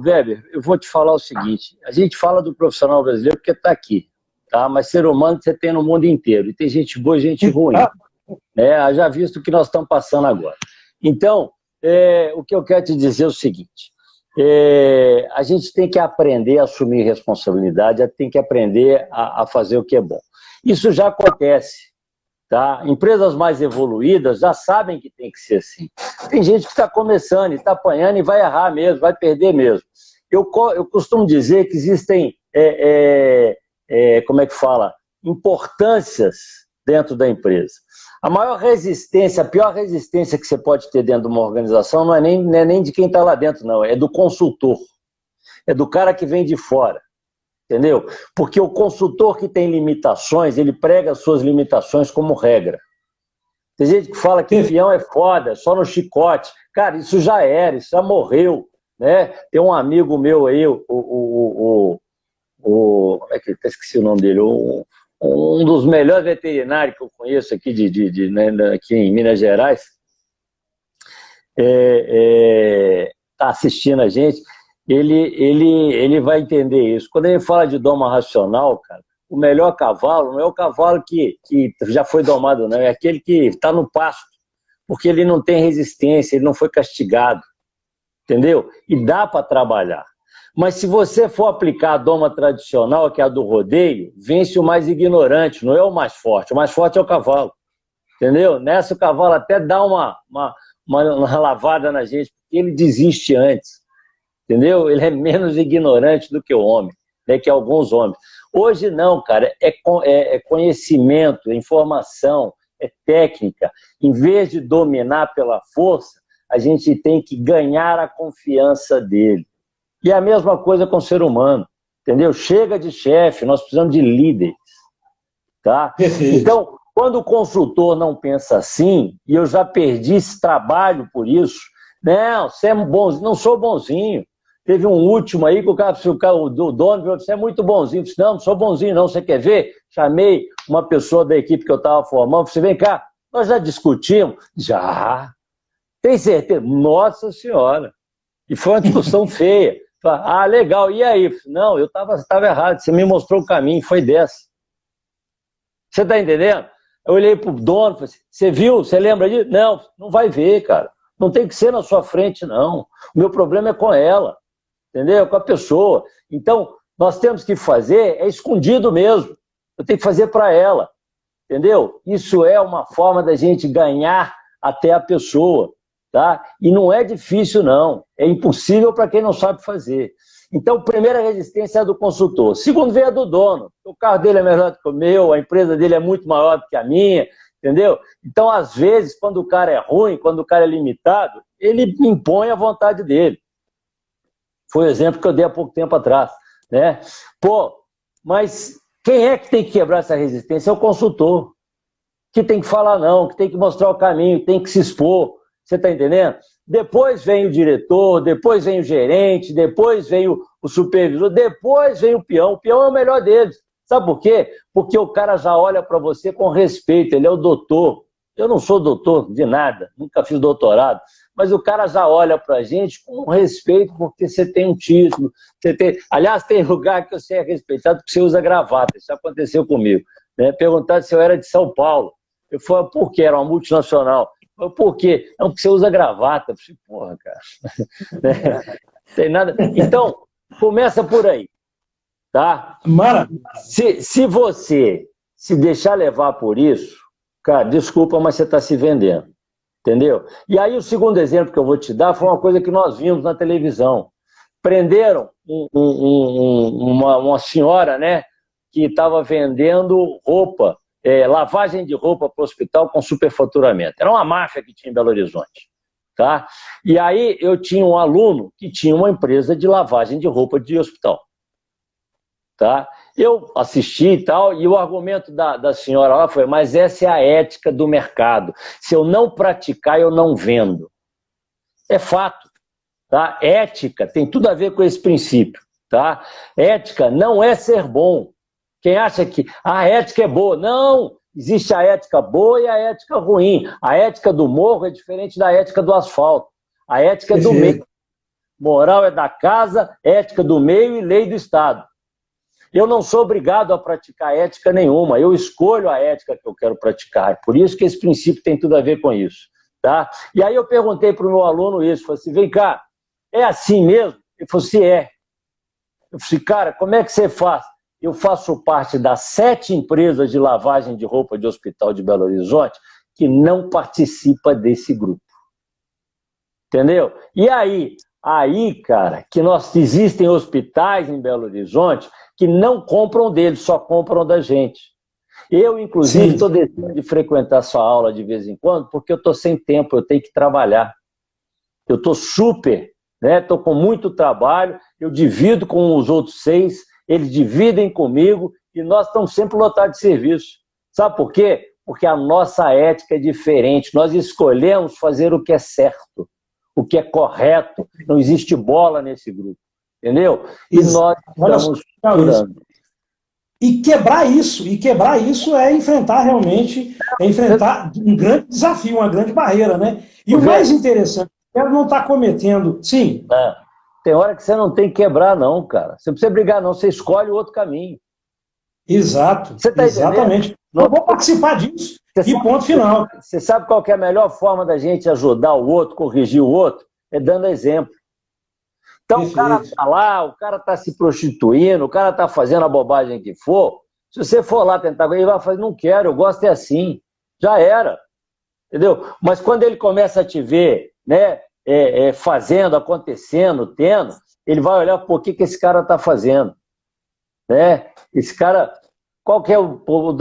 Weber, eu vou te falar o seguinte: a gente fala do profissional brasileiro porque está aqui, tá? Mas ser humano você tem no mundo inteiro, e tem gente boa e gente ruim. Já visto o que nós estamos passando agora. Então, o que eu quero te dizer é o seguinte: a gente tem que aprender a assumir responsabilidade, tem que aprender a fazer o que é bom. Isso já acontece. Tá? Empresas mais evoluídas já sabem que tem que ser assim. Tem gente que está começando e está apanhando e vai errar mesmo, vai perder mesmo. Eu costumo dizer que existem, como é que fala, importâncias dentro da empresa. A maior resistência, a pior resistência que você pode ter dentro de uma organização não é nem de quem está lá dentro, não, é do consultor. É do cara que vem de fora. Entendeu? Porque o consultor que tem limitações, ele prega as suas limitações como regra. Tem gente que fala que peão é foda, só no chicote. Cara, isso já era, isso já morreu. Né? Tem um amigo meu aí, esqueci o nome dele, um dos melhores veterinários que eu conheço aqui, aqui em Minas Gerais, está assistindo a gente. Ele vai entender isso. Quando ele fala de doma racional, cara, o melhor cavalo não é o cavalo que já foi domado, não. É aquele que está no pasto, porque ele não tem resistência, ele não foi castigado. Entendeu? E dá para trabalhar. Mas se você for aplicar a doma tradicional, que é a do rodeio, vence o mais ignorante, não é o mais forte. O mais forte é o cavalo. Entendeu? Nessa o cavalo até dá uma lavada na gente, porque ele desiste antes. Entendeu? Ele é menos ignorante do que o homem, né, que alguns homens. Hoje não, cara, é conhecimento, é informação, é técnica. Em vez de dominar pela força, a gente tem que ganhar a confiança dele. E a mesma coisa com o ser humano, entendeu? Chega de chefe, nós precisamos de líderes. Tá? Então, quando o consultor não pensa assim, e eu já perdi esse trabalho por isso, não, você é bonzinho, não sou bonzinho. Teve um último aí que o dono falou: você é muito bonzinho. Eu disse: não sou bonzinho não, você quer ver? Chamei uma pessoa da equipe que eu estava formando, falei: vem cá, nós já discutimos? Já. Tem certeza? Nossa Senhora. E foi uma discussão feia. Ah, legal, e aí? Não, eu estava errado, você me mostrou o caminho, foi dessa. Você está entendendo? Eu olhei para o dono, falei assim, você viu? Você lembra disso? Não, não vai ver, cara. Não tem que ser na sua frente, não. O meu problema é com ela, entendeu? Com a pessoa. Então, nós temos que fazer, é escondido mesmo. Eu tenho que fazer para ela, entendeu? Isso é uma forma da gente ganhar até a pessoa, tá? E não é difícil, não. É impossível para quem não sabe fazer. Então, primeira resistência é a do consultor. Segundo, vem a do dono. O carro dele é melhor do que o meu, a empresa dele é muito maior do que a minha, entendeu? Então, às vezes, quando o cara é ruim, quando o cara é limitado, ele impõe a vontade dele. Foi o exemplo que eu dei há pouco tempo atrás, né? Pô, mas quem é que tem que quebrar essa resistência? É o consultor. Que tem que falar não, que tem que mostrar o caminho, tem que se expor. Você está entendendo? Depois vem o diretor, depois vem o gerente, depois vem o supervisor, depois vem o peão. O peão é o melhor deles. Sabe por quê? Porque o cara já olha para você com respeito, ele é o doutor. Eu não sou doutor de nada, nunca fiz doutorado, mas o cara já olha para a gente com respeito porque você tem um título. Você tem... Aliás, tem lugar que você é respeitado porque você usa gravata, isso aconteceu comigo. Né? Perguntaram se eu era de São Paulo. Eu falei, por quê? Era uma multinacional. Eu, por quê? Não, porque você usa gravata. Eu falei, porra, cara. Tem nada. Então, começa por aí. Tá? Se você se deixar levar por isso, cara, desculpa, mas você está se vendendo. Entendeu? E aí o segundo exemplo que eu vou te dar foi uma coisa que nós vimos na televisão. Prenderam uma senhora, né, que estava vendendo roupa, lavagem de roupa para o hospital com superfaturamento. Era uma máfia que tinha em Belo Horizonte. Tá? E aí eu tinha um aluno que tinha uma empresa de lavagem de roupa de hospital. Tá? Eu assisti e tal, e o argumento da senhora lá foi, mas essa é a ética do mercado. Se eu não praticar, eu não vendo. É fato. Tá? Ética tem tudo a ver com esse princípio. Tá? Ética não é ser bom. Quem acha que a ética é boa? Não! Existe a ética boa e a ética ruim. A ética do morro é diferente da ética do asfalto. A ética é do meio. Moral é da casa, ética do meio e lei do Estado. Eu não sou obrigado a praticar ética nenhuma, eu escolho a ética que eu quero praticar. Por isso que esse princípio tem tudo a ver com isso. Tá? E aí eu perguntei para o meu aluno isso, falei assim, vem cá, é assim mesmo? Ele falou assim, é. Eu falei assim, cara, como é que você faz? Eu faço parte das 7 empresas de lavagem de roupa de hospital de Belo Horizonte que não participa desse grupo. Entendeu? E aí, cara, que existem hospitais em Belo Horizonte que não compram deles, só compram da gente. Eu, inclusive, estou deixando de frequentar sua aula de vez em quando, porque eu estou sem tempo, eu tenho que trabalhar. Eu estou super, né? Estou com muito trabalho, eu divido com os outros 6, eles dividem comigo e nós estamos sempre lotados de serviço. Sabe por quê? Porque a nossa ética é diferente, nós escolhemos fazer o que é certo, o que é correto, não existe bola nesse grupo. Entendeu? E nós estamos procurando. E quebrar isso é enfrentar realmente, um grande desafio, uma grande barreira, né? E o mais interessante, ela não está cometendo, sim. Tem hora que você não tem que quebrar, não, cara. Você não precisa brigar, não, você escolhe o outro caminho. Exato, você tá exatamente. Eu vou participar disso, e ponto final. Você sabe qual que é a melhor forma da gente ajudar o outro, corrigir o outro? É dando exemplo. Então o cara está lá, o cara está se prostituindo, o cara está fazendo a bobagem que for, se você for lá tentar, ele vai fazer, não quero, eu gosto é assim, já era, entendeu? Mas quando ele começa a te ver, né, fazendo, acontecendo, tendo, ele vai olhar, pô, o que esse cara está fazendo, né? Esse cara, qual que é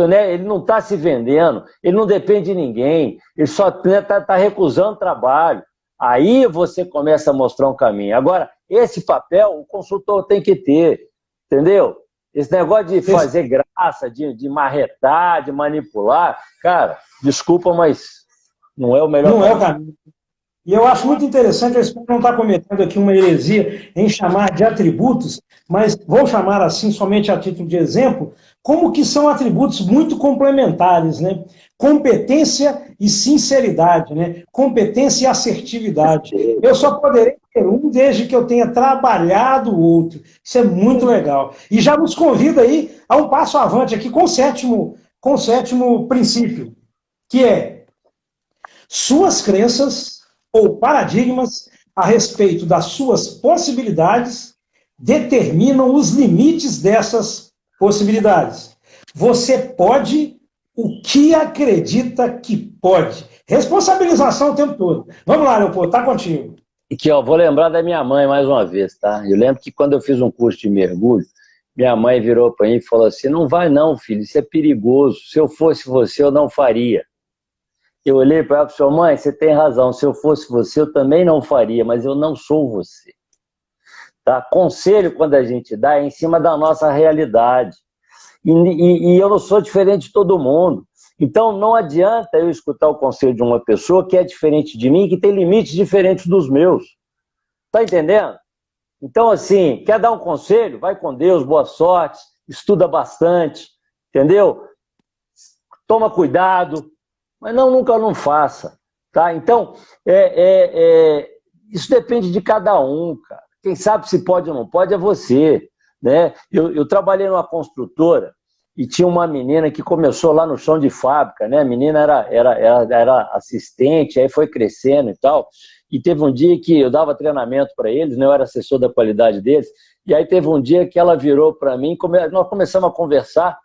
né? Ele não está se vendendo, ele não depende de ninguém, ele só está recusando trabalho. Aí você começa a mostrar um caminho. Agora, esse papel o consultor tem que ter, entendeu? Esse negócio de fazer graça, de marretar, de manipular, cara, desculpa, mas não é o melhor caminho. Não é o caminho. E eu acho muito interessante, eu espero não estar cometendo aqui uma heresia em chamar de atributos, mas vou chamar assim somente a título de exemplo, como que são atributos muito complementares, né? Competência e sinceridade, né? Competência e assertividade. Eu só poderei um desde que eu tenha trabalhado o outro. Isso é muito legal. E já nos convida aí a um passo avante aqui com o sétimo princípio, que é suas crenças ou paradigmas a respeito das suas possibilidades determinam os limites dessas possibilidades. Você pode o que acredita que pode. Responsabilização o tempo todo. Vamos lá, Leopoldo, tá contigo. E que eu vou lembrar da minha mãe mais uma vez, tá? Eu lembro que quando eu fiz um curso de mergulho, minha mãe virou para mim e falou assim, não vai não, filho, isso é perigoso. Se eu fosse você, eu não faria. Eu olhei para ela e falei, mãe, você tem razão, se eu fosse você, eu também não faria, mas eu não sou você. Tá? Conselho, quando a gente dá, é em cima da nossa realidade. E eu não sou diferente de todo mundo. Então, não adianta eu escutar o conselho de uma pessoa que é diferente de mim, que tem limites diferentes dos meus. Tá entendendo? Então, assim, quer dar um conselho? Vai com Deus, boa sorte, estuda bastante, entendeu? Toma cuidado, mas nunca não faça. Tá? Então, isso depende de cada um, cara. Quem sabe se pode ou não pode é você. Né? Eu trabalhei numa construtora e tinha uma menina que começou lá no chão de fábrica, né? A menina era assistente, aí foi crescendo e tal, e teve um dia que eu dava treinamento para eles, né? Eu era assessor da qualidade deles, e aí teve um dia que ela virou para mim, nós começamos a conversar,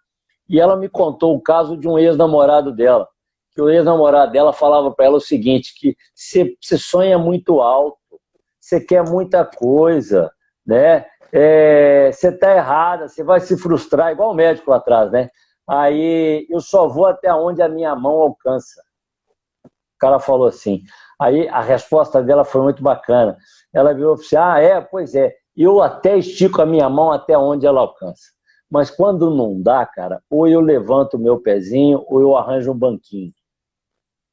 e ela me contou o caso de um ex-namorado dela, que o ex-namorado dela falava para ela o seguinte, que você sonha muito alto, você quer muita coisa, né? Você está errada, você vai se frustrar, igual o médico lá atrás, né? Aí eu só vou até onde a minha mão alcança. O cara falou assim. Aí a resposta dela foi muito bacana. Ela virou e falou assim, pois é, eu até estico a minha mão até onde ela alcança. Mas quando não dá, cara, ou eu levanto o meu pezinho, ou eu arranjo um banquinho.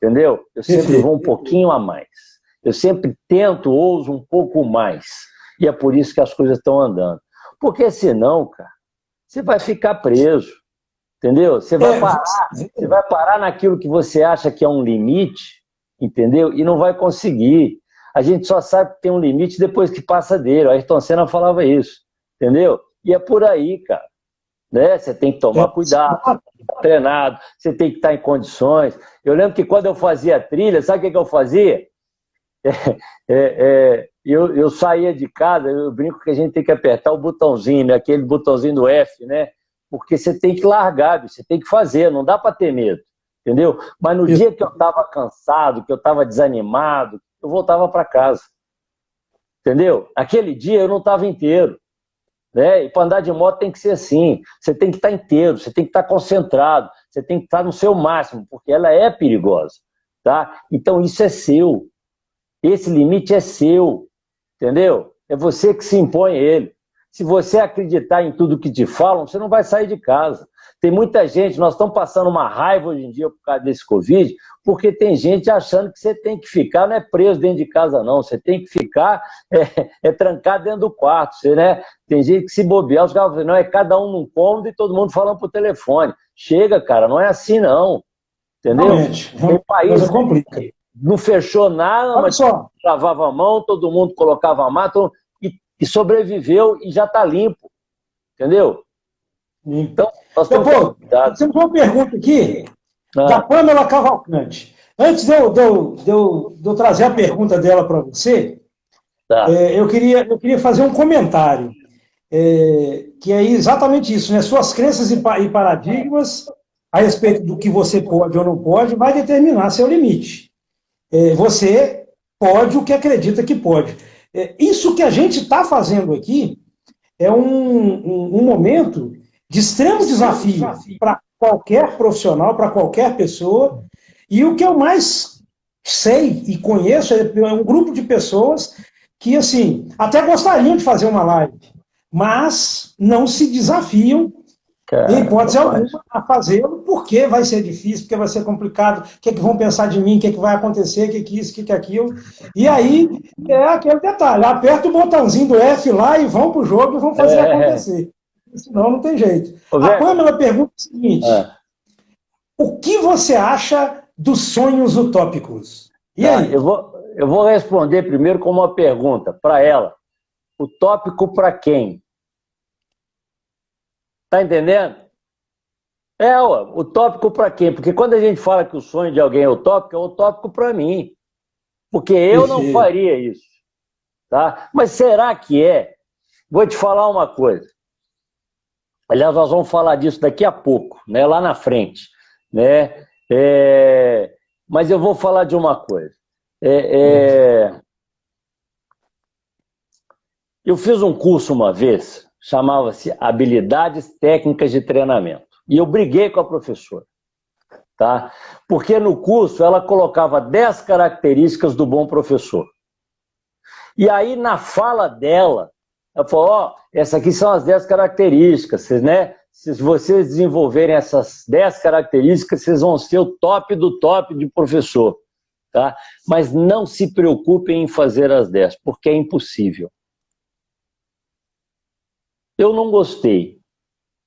Entendeu? Eu sempre vou um pouquinho a mais. Eu sempre tento, ouso um pouco mais. E é por isso que as coisas estão andando. Porque senão, cara, você vai ficar preso, entendeu? Você vai parar naquilo que você acha que é um limite, entendeu? E não vai conseguir. A gente só sabe que tem um limite depois que passa dele. O Ayrton Senna falava isso, entendeu? E é por aí, cara. Né? Você tem que tomar cuidado, você tem que estar treinado, você tem que estar em condições. Eu lembro que quando eu fazia trilha, sabe o que eu fazia? Eu saía de casa, eu brinco que a gente tem que apertar o botãozinho, né? Aquele botãozinho do F, né? Porque você tem que largar, você tem que fazer, não dá para ter medo, entendeu? Mas no dia que eu estava cansado, que eu estava desanimado, eu voltava para casa, entendeu? Aquele dia eu não estava inteiro, né? E para andar de moto tem que ser assim, você tem que estar inteiro, você tem que estar concentrado, você tem que estar no seu máximo, porque ela é perigosa, tá? Então isso é seu. Esse limite é seu, entendeu? É você que se impõe ele. Se você acreditar em tudo que te falam, você não vai sair de casa. Tem muita gente, nós estamos passando uma raiva hoje em dia por causa desse Covid, porque tem gente achando que você tem que ficar, não é preso dentro de casa não, você tem que ficar trancado dentro do quarto. Você, né? Tem gente que se bobear, os caras falam, não, é cada um num cômodo e todo mundo falando por telefone. Chega, cara, não é assim não, entendeu? Realmente, tem país coisa complica. Não fechou nada, mas lavava a mão, todo mundo colocava a mão e sobreviveu e já está limpo. Entendeu? Então, nós temos uma pergunta aqui da Pamela Cavalcante. Antes de eu trazer a pergunta dela para você, eu queria fazer um comentário, que é exatamente isso, né? Suas crenças e paradigmas a respeito do que você pode ou não pode vai determinar seu limite. Você pode o que acredita que pode. Isso que a gente está fazendo aqui é um momento de extremo desafio para qualquer profissional, para qualquer pessoa, e o que eu mais sei e conheço é um grupo de pessoas que, assim, até gostariam de fazer uma live, mas não se desafiam, em hipótese alguma, a fazê-lo, porque vai ser difícil, porque vai ser complicado, o que vão pensar de mim, o que vai acontecer, o que isso, o que aquilo. E aí é aquele detalhe, aperta o botãozinho do F lá e vão pro jogo e vão fazer acontecer. Senão não tem jeito. A Pamela pergunta o seguinte, o que você acha dos sonhos utópicos? E aí? eu vou responder primeiro com uma pergunta para ela. O tópico para quem? Tá entendendo? O tópico para quem? Porque quando a gente fala que o sonho de alguém é o tópico para mim. Porque eu não faria isso. Tá? Mas será que é? Vou te falar uma coisa. Aliás, nós vamos falar disso daqui a pouco, né? Lá na frente. Né? Mas eu vou falar de uma coisa. Eu fiz um curso uma vez, chamava-se Habilidades Técnicas de Treinamento. E eu briguei com a professora. Tá? Porque no curso ela colocava 10 características do bom professor. E aí, na fala dela, ela falou, essas aqui são as 10 características, né? Se vocês desenvolverem essas 10 características, vocês vão ser o top do top de professor. Tá? Mas não se preocupem em fazer as 10, porque é impossível. Eu não gostei.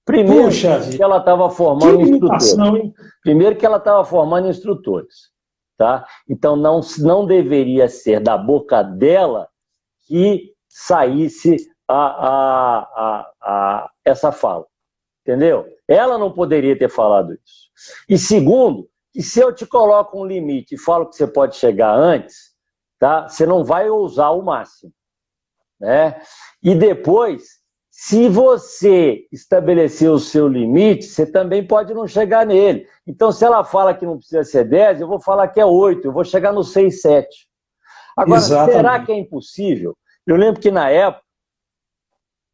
Primeiro, que ela estava formando instrutores. Primeiro que ela estava formando instrutores. Tá? Então, não deveria ser da boca dela que saísse essa fala. Entendeu? Ela não poderia ter falado isso. E segundo, que se eu te coloco um limite e falo que você pode chegar antes, tá? Você não vai ousar o máximo. Né? E depois, se você estabelecer o seu limite, você também pode não chegar nele. Então, se ela fala que não precisa ser 10, eu vou falar que é 8, eu vou chegar no 6, 7. Agora, será que é impossível? Eu lembro que na época,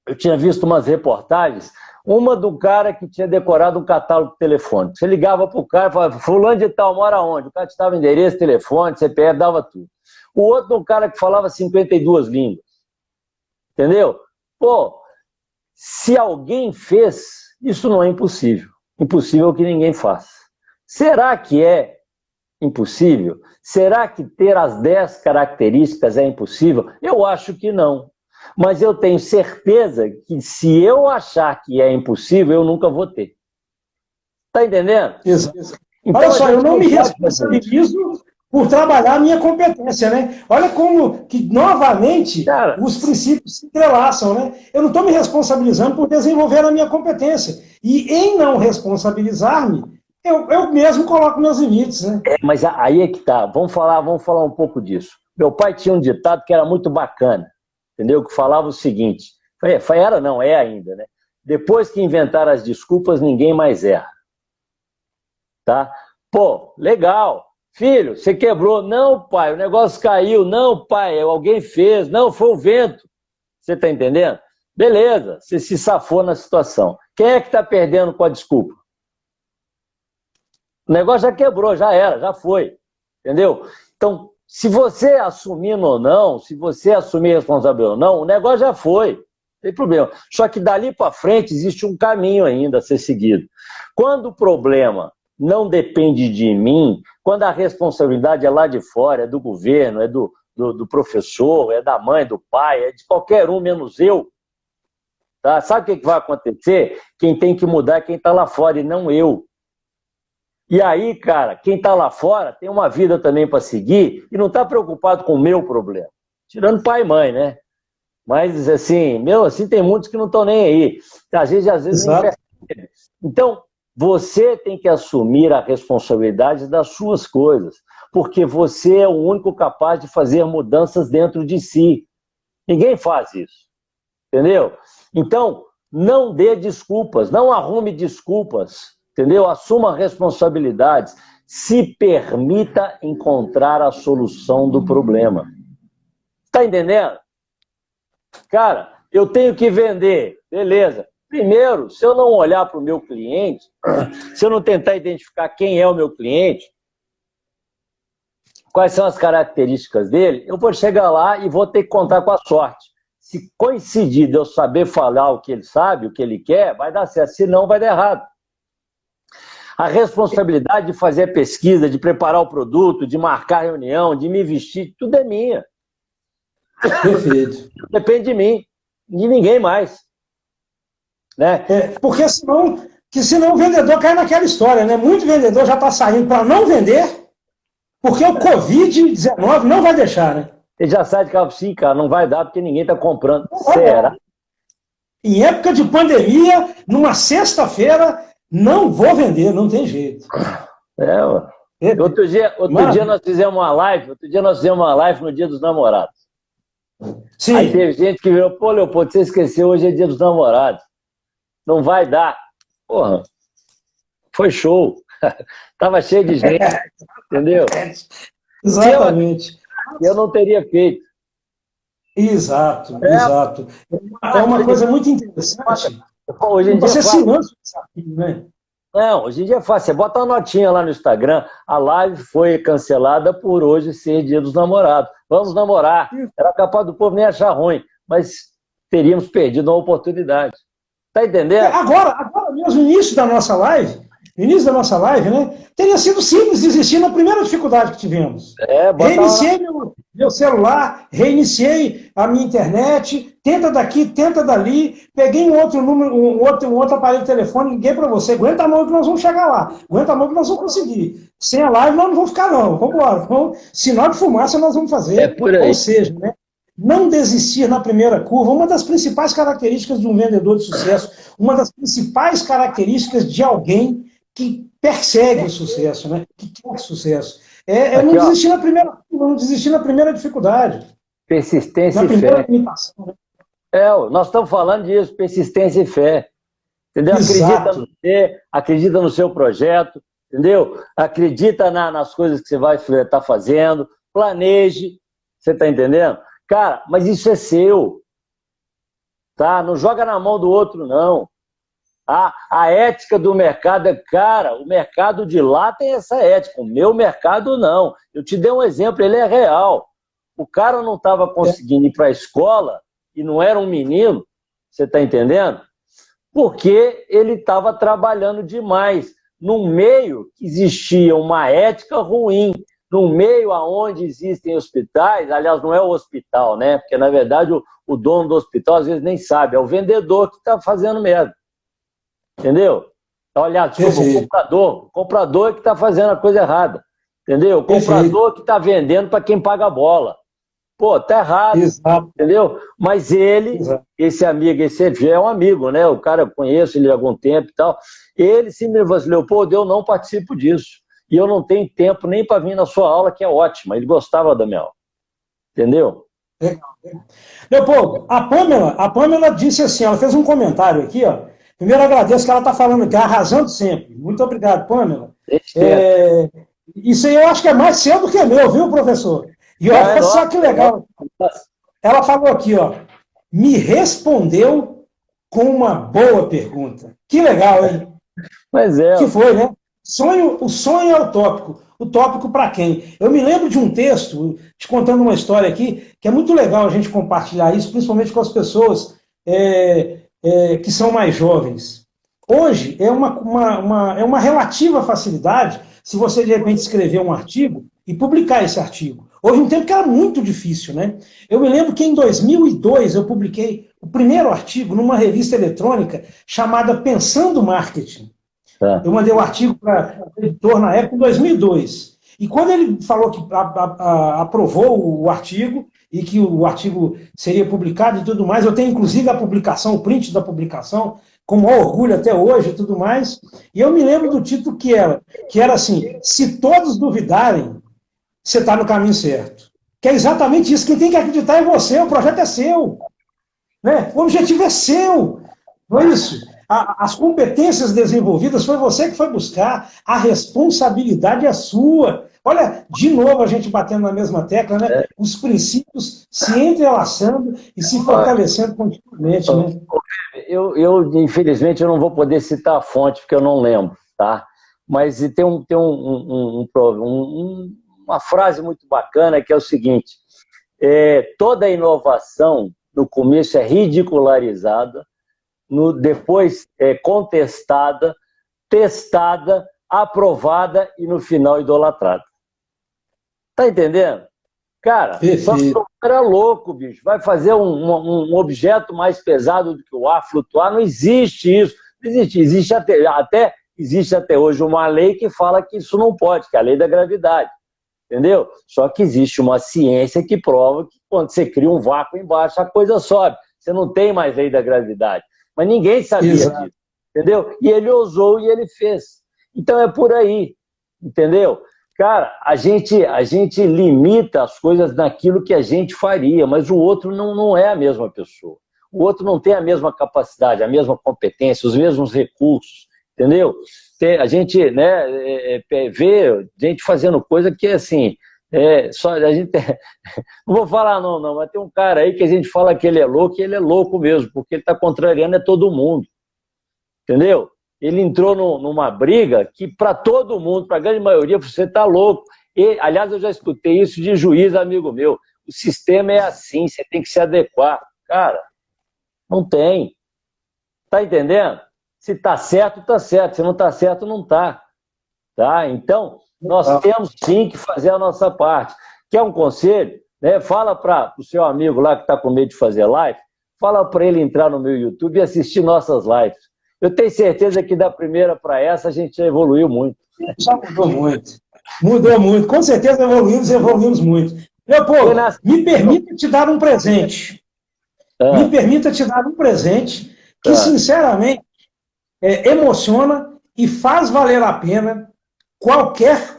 eu tinha visto umas reportagens, uma do cara que tinha decorado um catálogo telefônico. Você ligava para o cara e falava, fulano de tal, mora onde? O cara te dava endereço, telefone, CPF, dava tudo. O outro um cara que falava 52 línguas. Entendeu? Pô, se alguém fez, isso não é impossível. Impossível que ninguém faça. Será que é impossível? Será que ter as 10 características é impossível? Eu acho que não. Mas eu tenho certeza que se eu achar que é impossível, eu nunca vou ter. Tá entendendo? Exato. Então, olha só, eu não me responsabilizo por trabalhar a minha competência, né? Olha como que, novamente, cara, os princípios se entrelaçam, né? Eu não estou me responsabilizando por desenvolver a minha competência. E em não responsabilizar-me, eu mesmo coloco meus limites, né? Mas aí é que tá. Vamos falar um pouco disso. Meu pai tinha um ditado que era muito bacana, entendeu? Que falava o seguinte, é ainda, né? Depois que inventaram as desculpas, ninguém mais erra. Tá? Pô, legal. Filho, você quebrou. Não, pai, o negócio caiu. Não, pai, alguém fez. Não, foi o vento. Você tá entendendo? Beleza, você se safou na situação. Quem é que está perdendo com a desculpa? O negócio já quebrou, já era, já foi. Entendeu? Então, se você assumindo ou não, se você assumir responsabilidade ou não, o negócio já foi. Não tem problema. Só que dali para frente existe um caminho ainda a ser seguido. Quando o problema não depende de mim, quando a responsabilidade é lá de fora, é do governo, é do professor, é da mãe, do pai, é de qualquer um menos eu, tá? Sabe o que vai acontecer? Quem tem que mudar é quem está lá fora e não eu. E aí, cara, quem está lá fora tem uma vida também para seguir e não está preocupado com o meu problema. Tirando pai e mãe, né? Mas, assim, tem muitos que não estão nem aí. Às vezes nem percebe. Então, você tem que assumir a responsabilidade das suas coisas, porque você é o único capaz de fazer mudanças dentro de si. Ninguém faz isso, entendeu? Então, não dê desculpas, não arrume desculpas, entendeu? Assuma responsabilidades, se permita encontrar a solução do problema. Tá entendendo? Cara, eu tenho que vender, beleza. Primeiro, se eu não olhar para o meu cliente, se eu não tentar identificar quem é o meu cliente, quais são as características dele, eu vou chegar lá e vou ter que contar com a sorte. Se coincidir de eu saber falar o que ele sabe, o que ele quer, vai dar certo, senão vai dar errado. A responsabilidade de fazer a pesquisa, de preparar o produto, de marcar a reunião, de me vestir, tudo é minha. Perfeito. Depende de mim, de ninguém mais. Né? Porque senão o vendedor cai naquela história, né? Muito vendedor já está saindo para não vender, Porque o Covid-19 não vai deixar, né? Ele já sai de carro assim, cara, não vai dar porque ninguém está comprando. Será? Em época de pandemia, numa sexta-feira, não vou vender, não tem jeito. Outro dia nós fizemos uma live, no Dia dos Namorados. Sim. Aí teve gente que virou, pô, Leopoldo, você esqueceu, hoje é Dia dos Namorados. Não vai dar. Porra, foi show. Tava cheio de gente, entendeu? Exatamente. Eu não teria feito. Exato. É uma coisa muito interessante. Hoje em dia você se lança o desafio, né? Não, hoje em dia é fácil. Você bota uma notinha lá no Instagram, a live foi cancelada por hoje ser Dia dos Namorados. Vamos namorar. Era capaz do povo nem achar ruim, mas teríamos perdido uma oportunidade. Tá entendendo? Agora mesmo, no início da nossa live, né? Teria sido simples desistir na primeira dificuldade que tivemos. Reiniciei meu celular, reiniciei a minha internet, tenta daqui, tenta dali, peguei um outro aparelho de telefone, liguei para você, aguenta a mão que nós vamos chegar lá, aguenta a mão que nós vamos conseguir. Sem a live nós não vamos ficar não, vamos embora. Sinal de fumaça nós vamos fazer. É por aí. Ou seja, né? Não desistir na primeira curva, uma das principais características de um vendedor de sucesso, uma das principais características de alguém que persegue o sucesso, né? Que quer sucesso. É não desistir na primeira curva, não desistir na primeira dificuldade. Persistência na primeira limitação, né? Nós estamos falando disso, persistência e fé. Entendeu? Acredita no seu projeto, entendeu? Acredita nas coisas que você vai estar fazendo, planeje, você está entendendo? Cara, mas isso é seu, tá? Não joga na mão do outro, não. A ética do mercado o mercado de lá tem essa ética, o meu mercado não. Eu te dei um exemplo, ele é real. O cara não estava conseguindo ir para a escola e não era um menino, você está entendendo? Porque ele estava trabalhando demais num meio que existia uma ética ruim, num meio onde existem hospitais, aliás, não é o hospital, né? Porque, na verdade, o dono do hospital às vezes nem sabe, é o vendedor que está fazendo merda. Entendeu? Olha, desculpa, o comprador que está fazendo a coisa errada. Entendeu? O comprador que está vendendo para quem paga a bola. Pô, tá errado. Exato. Entendeu? Mas esse amigo, esse já é um amigo, né? O cara, eu conheço ele há algum tempo e tal. Ele simplesmente falou assim, Leopoldo, eu não participo disso. E eu não tenho tempo nem para vir na sua aula, que é ótima. Ele gostava da minha aula. Entendeu? Leopoldo, a Pamela disse assim, ela fez um comentário aqui, ó. Primeiro, agradeço que ela está falando aqui, arrasando sempre. Muito obrigado, Pamela. Isso aí eu acho que é mais seu do que meu, viu, professor? E olha só que legal. Ela falou aqui, ó. Me respondeu com uma boa pergunta. Que legal, hein? Mas é. Que foi, né? O sonho é utópico. Utópico para quem? Eu me lembro de um texto, te contando uma história aqui, que é muito legal a gente compartilhar isso, principalmente com as pessoas que são mais jovens. Hoje é uma relativa facilidade se você, de repente, escrever um artigo e publicar esse artigo. Houve um tempo que era muito difícil, né? Eu me lembro que em 2002 eu publiquei o primeiro artigo numa revista eletrônica chamada Pensando Marketing. Eu mandei o artigo para o editor na época, em 2002. E quando ele falou que aprovou o artigo e que o artigo seria publicado e tudo mais, eu tenho inclusive a publicação, o print da publicação, com maior orgulho até hoje e tudo mais. E eu me lembro do título que era assim, se todos duvidarem, você está no caminho certo. Que é exatamente isso, quem tem que acreditar é você, o projeto é seu. Né? O objetivo é seu. Não é isso? As competências desenvolvidas foi você que foi buscar, a responsabilidade é sua. Olha, de novo a gente batendo na mesma tecla, né? Os princípios se entrelaçando e se fortalecendo continuamente, né? Infelizmente, eu não vou poder citar a fonte, porque eu não lembro, tá? Mas tem uma frase muito bacana que é o seguinte, toda inovação, no começo, é ridicularizada, depois é contestada, testada, aprovada e no final idolatrada. Tá entendendo? Cara, só que o cara é louco, bicho. Vai fazer um objeto mais pesado do que o ar flutuar? Não existe isso. Não existe. Existe até hoje uma lei que fala que isso não pode, que é a lei da gravidade. entendeu? Só que existe uma ciência que prova que quando você cria um vácuo embaixo, a coisa sobe. Você não tem mais lei da gravidade. Mas ninguém sabia Exato. disso, entendeu? E ele ousou e ele fez. Então é por aí, entendeu? Cara, a gente limita as coisas naquilo que a gente faria, mas o outro não é a mesma pessoa. O outro não tem a mesma capacidade, a mesma competência, os mesmos recursos, entendeu? A gente, né, vê gente fazendo coisa que, assim, só a gente... Não vou falar não, mas tem um cara aí que a gente fala que ele é louco, e ele é louco mesmo, porque ele está contrariando todo mundo, entendeu? Ele entrou numa briga que, para todo mundo, para a grande maioria, você está louco. Aliás, eu já escutei isso de juiz amigo meu. O sistema é assim, você tem que se adequar. Cara, não tem. Tá entendendo? Se tá certo, tá certo. Se não tá certo, não tá. Tá? Então, nós temos sim que fazer a nossa parte. Quer um conselho? Né? Fala para o seu amigo lá que está com medo de fazer live, fala para ele entrar no meu YouTube e assistir nossas lives. Eu tenho certeza que da primeira para essa a gente já evoluiu muito. Já mudou muito. Mudou muito. Com certeza evoluímos muito. Leopoldo, me permita te dar um presente. Me permita te dar um presente que, sinceramente, emociona e faz valer a pena qualquer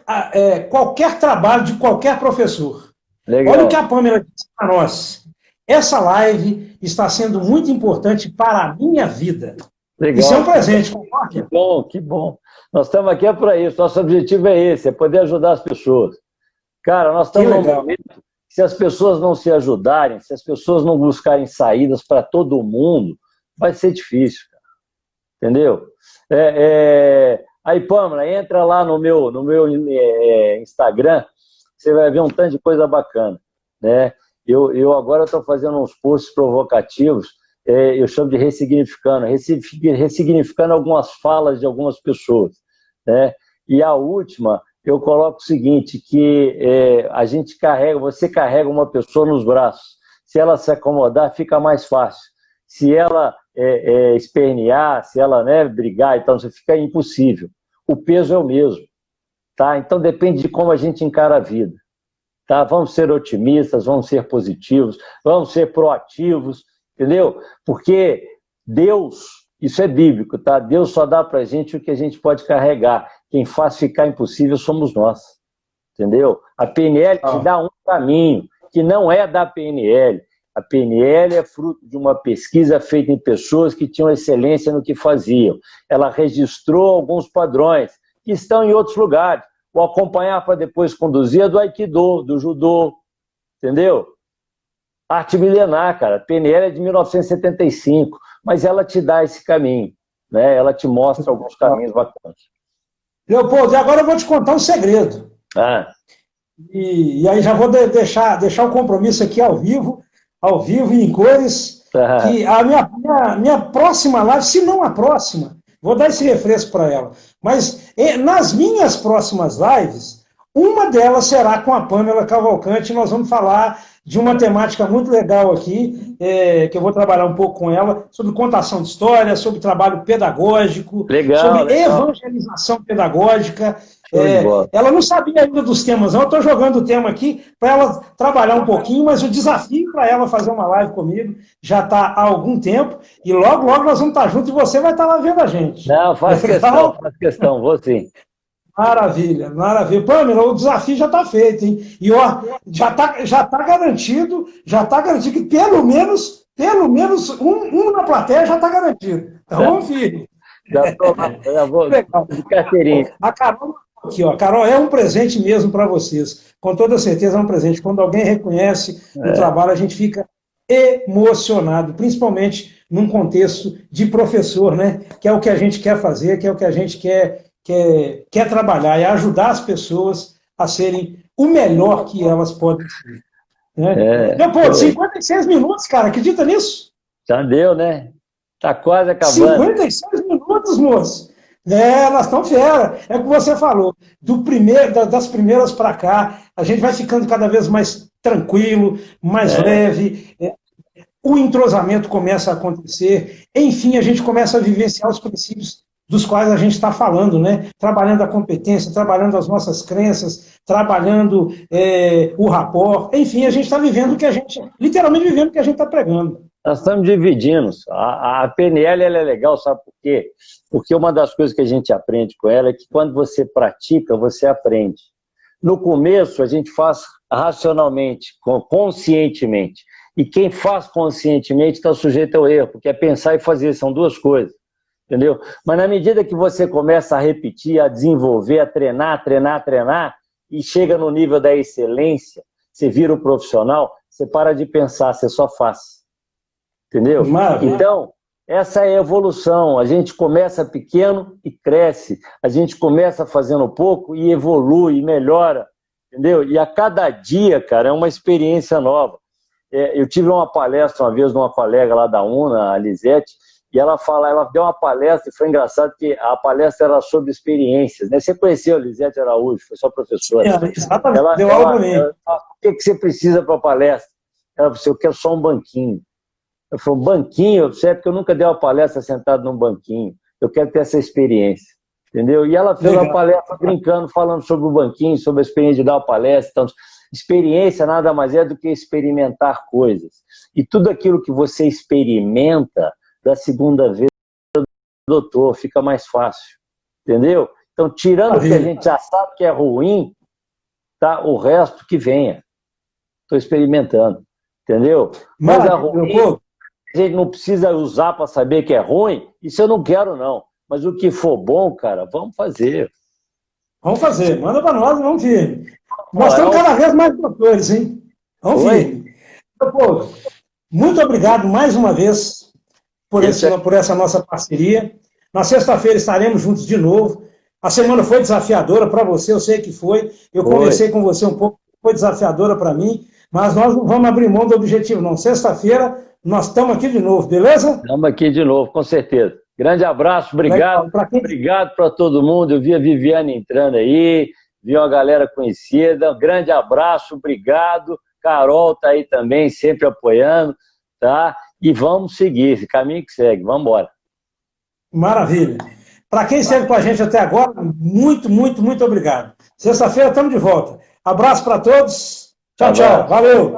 trabalho de qualquer professor. Legal. Olha o que a Pâmela disse para nós. Essa live está sendo muito importante para a minha vida. Legal. Isso é um presente, concorda? Que bom, que bom. Nós estamos aqui para isso. Nosso objetivo é esse, é poder ajudar as pessoas. Cara, nós estamos num momento que, se as pessoas não se ajudarem, se as pessoas não buscarem saídas para todo mundo, vai ser difícil, cara. Entendeu? Aí, Pâmela, entra lá no meu Instagram, você vai ver um tanto de coisa bacana, né? Eu agora estou fazendo uns posts provocativos, eu chamo de ressignificando algumas falas de algumas pessoas, né? E a última, eu coloco o seguinte, que você carrega uma pessoa nos braços, se ela se acomodar, fica mais fácil. Se ela espernear, se ela, né, brigar e tal, fica impossível. O peso é o mesmo, tá? Então depende de como a gente encara a vida, tá? Vamos ser otimistas, vamos ser positivos, vamos ser proativos, entendeu? Porque Deus, isso é bíblico, tá? Deus só dá pra gente o que a gente pode carregar. Quem faz ficar impossível somos nós, entendeu? A PNL te dá um caminho, que não é da PNL. A PNL é fruto de uma pesquisa feita em pessoas que tinham excelência no que faziam. Ela registrou alguns padrões que estão em outros lugares. O acompanhar para depois conduzir é do Aikido, do Judô, entendeu? Arte milenar, cara. A PNL é de 1975, mas ela te dá esse caminho, né? Ela te mostra alguns caminhos bacanas. Leopoldo, e agora eu vou te contar um segredo. E aí já vou deixar o compromisso aqui ao vivo e em cores, que a minha próxima live, se não a próxima, vou dar esse refresco para ela, mas nas minhas próximas lives, uma delas será com a Pâmela Cavalcante, nós vamos falar de uma temática muito legal aqui, que eu vou trabalhar um pouco com ela, sobre contação de história, sobre trabalho pedagógico, sobre evangelização pedagógica. Ela não sabia ainda dos temas, não. Eu estou jogando o tema aqui para ela trabalhar um pouquinho, mas o desafio para ela fazer uma live comigo já está há algum tempo, e logo, logo nós vamos estar juntos e você vai estar lá vendo a gente. Não, faz questão, vou sim. Maravilha, maravilha. Pâmela, o desafio já está feito, hein? E ó, já tá garantido que pelo menos um na plateia já está garantido. Então, vamos ver. Já vou de carteirinha. A Carol, aqui, ó, Carol, é um presente mesmo para vocês. Com toda certeza é um presente. Quando alguém reconhece o trabalho, a gente fica emocionado, principalmente num contexto de professor, né? Que é o que a gente quer fazer, que é o que a gente quer trabalhar, é ajudar as pessoas a serem o melhor que elas podem ser. Né? Leopoldo, 56 minutos, cara, acredita nisso? Já deu, né? Tá quase acabando. 56 minutos, moço. Nós estamos fera. É o que você falou. Das primeiras para cá, a gente vai ficando cada vez mais tranquilo, mais leve. O entrosamento começa a acontecer. Enfim, a gente começa a vivenciar os princípios dos quais a gente está falando, né? Trabalhando a competência, trabalhando as nossas crenças, trabalhando o rapport, enfim, a gente está vivendo o que a gente, literalmente vivendo o que a gente está pregando. Nós estamos dividindo. A PNL ela é legal, sabe por quê? Porque uma das coisas que a gente aprende com ela é que quando você pratica, você aprende. No começo, a gente faz racionalmente, conscientemente. E quem faz conscientemente está sujeito ao erro, porque é pensar e fazer, são duas coisas. Entendeu? Mas na medida que você começa a repetir, a desenvolver, a treinar, e chega no nível da excelência, você vira um profissional, você para de pensar, você só faz. Entendeu? Maravilha. Então, essa é a evolução. A gente começa pequeno e cresce. A gente começa fazendo pouco e evolui, e melhora. Entendeu? E a cada dia, cara, é uma experiência nova. Eu tive uma palestra uma vez de uma colega lá da UNA, a Lisete, e ela deu uma palestra, e foi engraçado que a palestra era sobre experiências, né? Você conheceu a Lisete Araújo, foi sua professora. Exatamente, deu aula pra mim. O que você precisa para a palestra? Ela disse, eu quero só um banquinho. Eu falei, um banquinho? Eu disse, porque eu nunca dei uma palestra sentado num banquinho. Eu quero ter essa experiência. Entendeu? E ela fez uma palestra brincando, falando sobre o banquinho, sobre a experiência de dar uma palestra. Então, experiência nada mais é do que experimentar coisas. E tudo aquilo que você experimenta, da segunda vez, doutor, fica mais fácil. Entendeu? Então, tirando o que a gente já sabe que é ruim, tá? O resto que venha. Estou experimentando. Entendeu? Mas a ruim, a gente não precisa usar para saber que é ruim. Isso eu não quero, não. Mas o que for bom, cara, vamos fazer. Vamos fazer. Manda para nós, vamos vir. Nós estamos cada vez mais doutores, hein? Vamos vir. Meu povo, muito obrigado mais uma vez por essa nossa parceria. Na sexta-feira estaremos juntos de novo. A semana foi desafiadora para você, eu sei que foi. Eu conversei com você um pouco, foi desafiadora para mim, mas nós não vamos abrir mão do objetivo, não. Sexta-feira nós estamos aqui de novo, beleza? Estamos aqui de novo, com certeza. Grande abraço, obrigado. Obrigado para todo mundo. Eu vi a Viviane entrando aí, vi uma galera conhecida. Grande abraço, obrigado. Carol está aí também, sempre apoiando, tá? E vamos seguir, esse caminho que segue. Vamos embora. Maravilha. Para quem esteve com a gente até agora, muito, muito, muito obrigado. Sexta-feira estamos de volta. Abraço para todos. Tchau, tchau. Valeu.